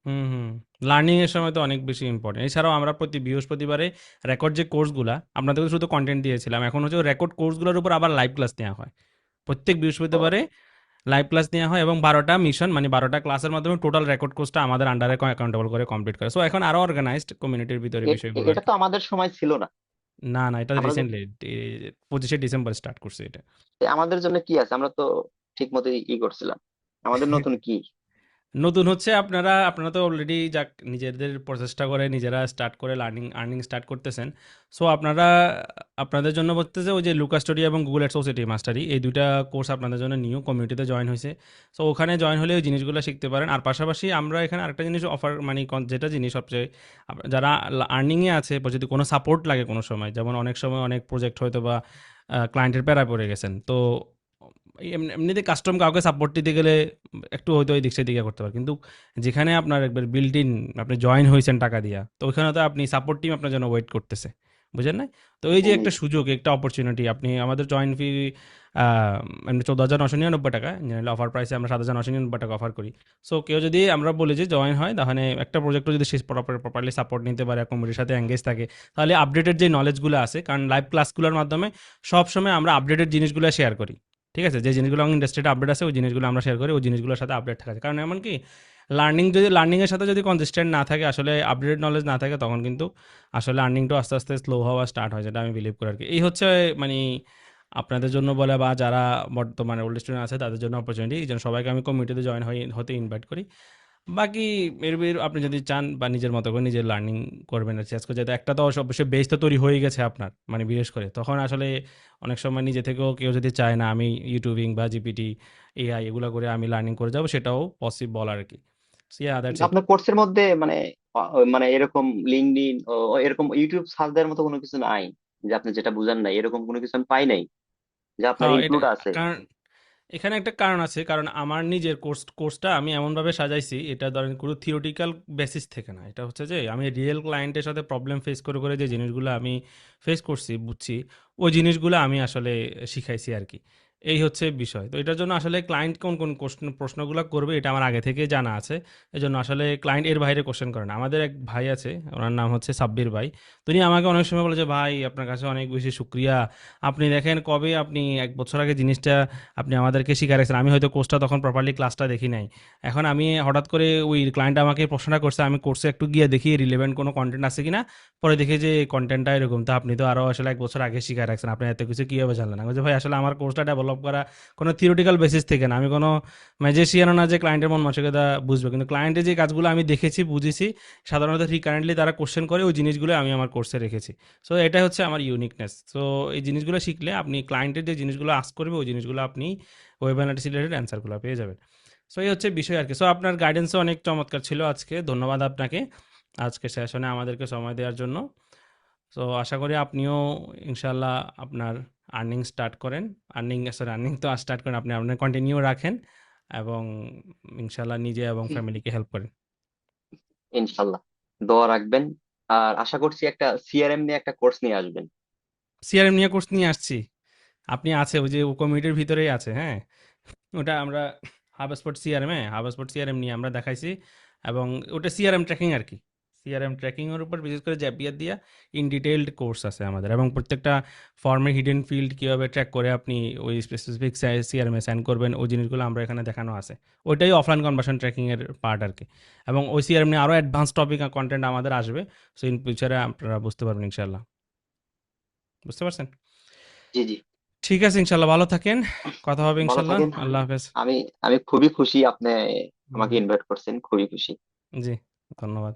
হুম, হুম। লার্নিং এর সময় তো অনেক বেশি ইম্পোর্টেন্ট। এছাড়াও আমরা প্রতি বৃহস্পতিবারে রেকর্ড যে কোর্সগুলা, আপনাদেরকে শুধু কনটেন্ট দিয়েছিলাম। এখন হচ্ছে রেকর্ড কোর্সগুলোর উপর আবার লাইভ ক্লাস নেওয়া হয়। প্রত্যেক ও, বৃহস্পতিবারে লাইভ ক্লাস নেওয়া হয় এবং 12টা মিশন মানে 12টা ক্লাসের মাধ্যমে টোটাল রেকর্ড কোর্সটা আমাদের আন্ডারে অ্যাকাউন্টেবল করে কমপ্লিট করে। সো এখন আরো অর্গানাইজড কমিউনিটির ভিতরে বিষয়গুলো এটা আরকি। তো আমাদের সময় ছিল না। না, না এটা আমরা রিসেন্টলি 25শে ডিসেম্বর স্টার্ট করছে এটা। আমাদের জন্য কি আছে, আমরা তো ঠিক মতো ই করছিলাম। আমাদের নতুন কি? নতুন হচ্ছে আপনারা তো অলরেডি যাক নিজেদের প্রচেষ্টা করে নিজেরা স্টার্ট করে আর্নিং স্টার্ট করতেছেন। সো আপনাদের জন্য বলতেছে ওই যে লুকা স্টোরি এবং গুগল অ্যাড সোসাইটি মাস্টারি, এই দুইটা কোর্স আপনাদের জন্য নিউ কমিউনিটিতে জয়েন হয়েছে। সো ওখানে জয়েন হলে ওই জিনিসগুলো শিখতে পারেন। আর পাশাপাশি আমরা এখানে আরেকটা জিনিস অফার মানে যেটা জিনিস সবচেয়ে যারা আর্নিংয়ে আছে বা যদি কোনো সাপোর্ট লাগে কোনো সময়, যেমন অনেক সময় অনেক প্রজেক্ট হয়তো বা ক্লায়েন্টের প্যারায় পড়ে গেছেন, তো এমনিতে কাস্টম কাউকে সাপোর্ট দিতে গেলে একটু হয়তো এই দিক সেদিকে করতে পারে, কিন্তু যেখানে আপনার একবার বিল্ট ইন আপনি জয়েন হয়েছেন টাকা দিয়া, তো ওইখানে তো আপনি সাপোর্ট টিম আপনার জন্য ওয়েট করতেছে, বুঝেন না? তো এই যে জি একটা সুযোগ একটা অপরচুনিটি, আপনি আমাদের জয়েন ফি এমনি 14,999 টাকা, জেনারেল অফার প্রাইসে আমরা 7,999 টাকা অফার করি। সো কেউ যদি আমরা বলি যে জয়েন হয়, তাহলে একটা প্রজেক্টও যদি শেষ প্রপারলি সাপোর্ট নিতে পারে, কমিউনিটির সাথে এঙ্গেজ থাকে, তাহলে আপডেটেড যে নলেজগুলো আছে, কারণ লাইভ ক্লাসগুলোর মাধ্যমে সবসময় আমরা আপডেটেড জিনিসগুলো শেয়ার করি, ঠিক আছে? যে জিনিসগুলো ইন্ডাস্ট্রিতে আপডেট আছে ওই জিনিসগুলো আমরা শেয়ার করি, ওই জিনিসগুলোর সাথে আপডেট থাকা যায়। কারণ এমন কি লার্নিংয়ের সাথে যদি কনসিস্টেন্ট না থাকে, আসলে আপডেটেড নলেজ না থাকে, তখন কিন্তু আসলে আর্নিংটা আস্তে আস্তে স্লো হওয়া স্টার্ট হয়, যেটা আমি বিলিভ করি আর কি। এই হচ্ছে মানে আপনাদের জন্য বলে বা যারা বর্তমানে ওল্ড স্টুডেন্ট আছে তাদের জন্য অপরচুনিটি, এই জন্য সবাইকে আমি কমিউনিটিতে জয়েন হতে ইনভাইট করি। বাকি আপনি যদি চান বা নিজের মতো করে নিজের লার্নিং করবেন আর চেষ্টা যেহেতু একটা তো অবশ্যই বেস তো তৈরি হয়ে গেছে আপনার মানে বিশেষ করে, তখন আসলে অনেক সময় নিজে থেকেও কেউ যদি চায় না আমি ইউটিউবিং বা জিপিটি এআই এগুলো করে আমি লার্নিং করে যাব, সেটাও পসিবল আর কি। দ্যাটস কিন্তু ইট। আপনার কোর্সের মধ্যে মানে মানে এরকম লিঙ্কডইন ও এরকম ইউটিউব সার্চ দেওয়ার মতো কোনো কিছু নাই, যে আপনি যেটা বুঝান নাই এরকম কোনো কিছু আমি পাই নাই যে আপনার হ্যাঁ এটা ইনক্লুড আছে? কারণ এখানে একটা কারণ আছে, কারণ আমার নিজের কোর্সটা আমি এমনভাবে সাজাইছি, এটা ধরেন কোনো থিওরিটিক্যাল বেসিস থেকে না, এটা হচ্ছে যে আমি রিয়েল ক্লায়েন্টের সাথে প্রবলেম ফেস করে করে যে জিনিসগুলো আমি ফেস করছি বুঝছি, ওই জিনিসগুলো আমি আসলে শিখাইছি আর কি। এই হচ্ছে বিষয়। তো এটার জন্য আসলে ক্লায়েন্ট কোন কোন প্রশ্নগুলো করবে এটা আমার আগে থেকে জানা আছে। এই জন্য আসলে ক্লায়েন্ট এর বাইরে কোশ্চেন করে না। আমাদের এক ভাই আছে, ওনার নাম হচ্ছে সাব্বির ভাই। তিনি আমাকে অনেক সময় বলে যে ভাই আপনার কাছে অনেক বেশি শুক্রিয়া, আপনি দেখেন কবে আপনি 1 বছর আগে জিনিসটা আপনি আমাদেরকে শিখাই রাখছেন, আমি হয়তো কোর্সটা তখন প্রপারলি ক্লাসটা দেখি নাই। এখন আমি হঠাৎ করে ওই ক্লায়েন্ট আমাকে প্রশ্নটা করছে, আমি কোর্সে একটু গিয়ে দেখি রিলেভেন্ট কোনো কন্টেন্ট আছে কিনা, পরে দেখি যে কন্টেন্টটা এরকম, তো আপনি তো আরও আসলে 1 বছর আগে শিখাই রাখছেন, আপনি এত কিছু কীভাবে জানলেন? আমি বলছি ভাই আসলে আমার কোর্সটা ডেভেলপ করা কোনো থিওরিটিক্যাল বেসিস থেকে না, আমি কোনো ম্যাজিশিয়ানও না যে ক্লায়েন্টের মন মানসিকতা বুঝবে, কিন্তু ক্লায়েন্টের যে কাজগুলো আমি দেখেছি বুঝেছি সাধারণত রিকারেন্টলি তারা কোশ্চেন করে, ওই জিনিসগুলো আমি আমার কোর্সে রেখেছি। সো এটা হচ্ছে আমার ইউনিকনেস। সো এই জিনিসগুলো শিখলে আপনি ক্লায়েন্টের যে জিনিসগুলো আস্ক করবে ওই জিনিসগুলো আপনি ওয়েব অ্যানালিটিক্স রিলেটেড অ্যান্সারগুলো পেয়ে যাবেন। সো এই হচ্ছে বিষয় আর কি। সো আপনার গাইডেন্সও অনেক চমৎকার ছিল আজকে, ধন্যবাদ আপনাকে আজকে সেশনে আমাদেরকে সময় দেওয়ার জন্য। সো আশা করি আপনিও ইনশাল্লাহ আপনার আর্নিং স্টার্ট করেন, আর্নিং তো স্টার্ট করেন, আপনি আপনার কন্টিনিউ রাখেন। এবং ইনশাল্লাহ নিজে এবং ফ্যামিলিকে হেল্প করেন। ইনশাল্লাহ, দোয়া রাখবেন। আর আশা করছি একটা সিআরএম নিয়ে একটা কোর্স নিয়ে আসবেন। সিআরএম নিয়ে কোর্স নিয়ে আসছি, আপনি আছে ওই যে কমিটির ভিতরেই আছে, হ্যাঁ। ওটা আমরা হাবস্পট সিআরএম, হাবস্পট সিআরএম নিয়ে আমরা দেখাইছি। এবং ওটা সিআরএম ট্র্যাকিং আর কি, সিআরএম ট্র্যাকিং এর উপর বিশেষ করে জ্যাপিয়ার দিয়া ইন ডিটেইলড কোর্স আছে আমাদের, এবং প্রত্যেকটা ফর্মের হিডেন ফিল্ড কিভাবে ট্র্যাক করে আপনি ওই স্পেসিফিক সিআরএম এ সাইন করবেন, ওই জিনিসগুলো আমরা এখানে দেখানো আছে। ওইটাই অফলাইন কনভার্সন ট্র্যাকিং এর পার্ট আর কি। এবং ওই সিআরএম নিয়ে আরও অ্যাডভান্স টপিক আর কন্টেন্ট আমাদের আসবে। সো ইন ফিউচারে আপনারা বুঝতে পারবেন ইনশাল্লাহ। বুঝতে পারছেন? জি জি। ঠিক আছে, ইনশাল্লাহ ভালো থাকেন, কথা হবে ভালো ইনশাল্লাহ। থাকেন। আল্লাহ হাফেজ। আমি আমি খুবই খুশি আপনি হুম, আমাকে ইনভাইট করছেন, খুবই খুশি। জি, ধন্যবাদ।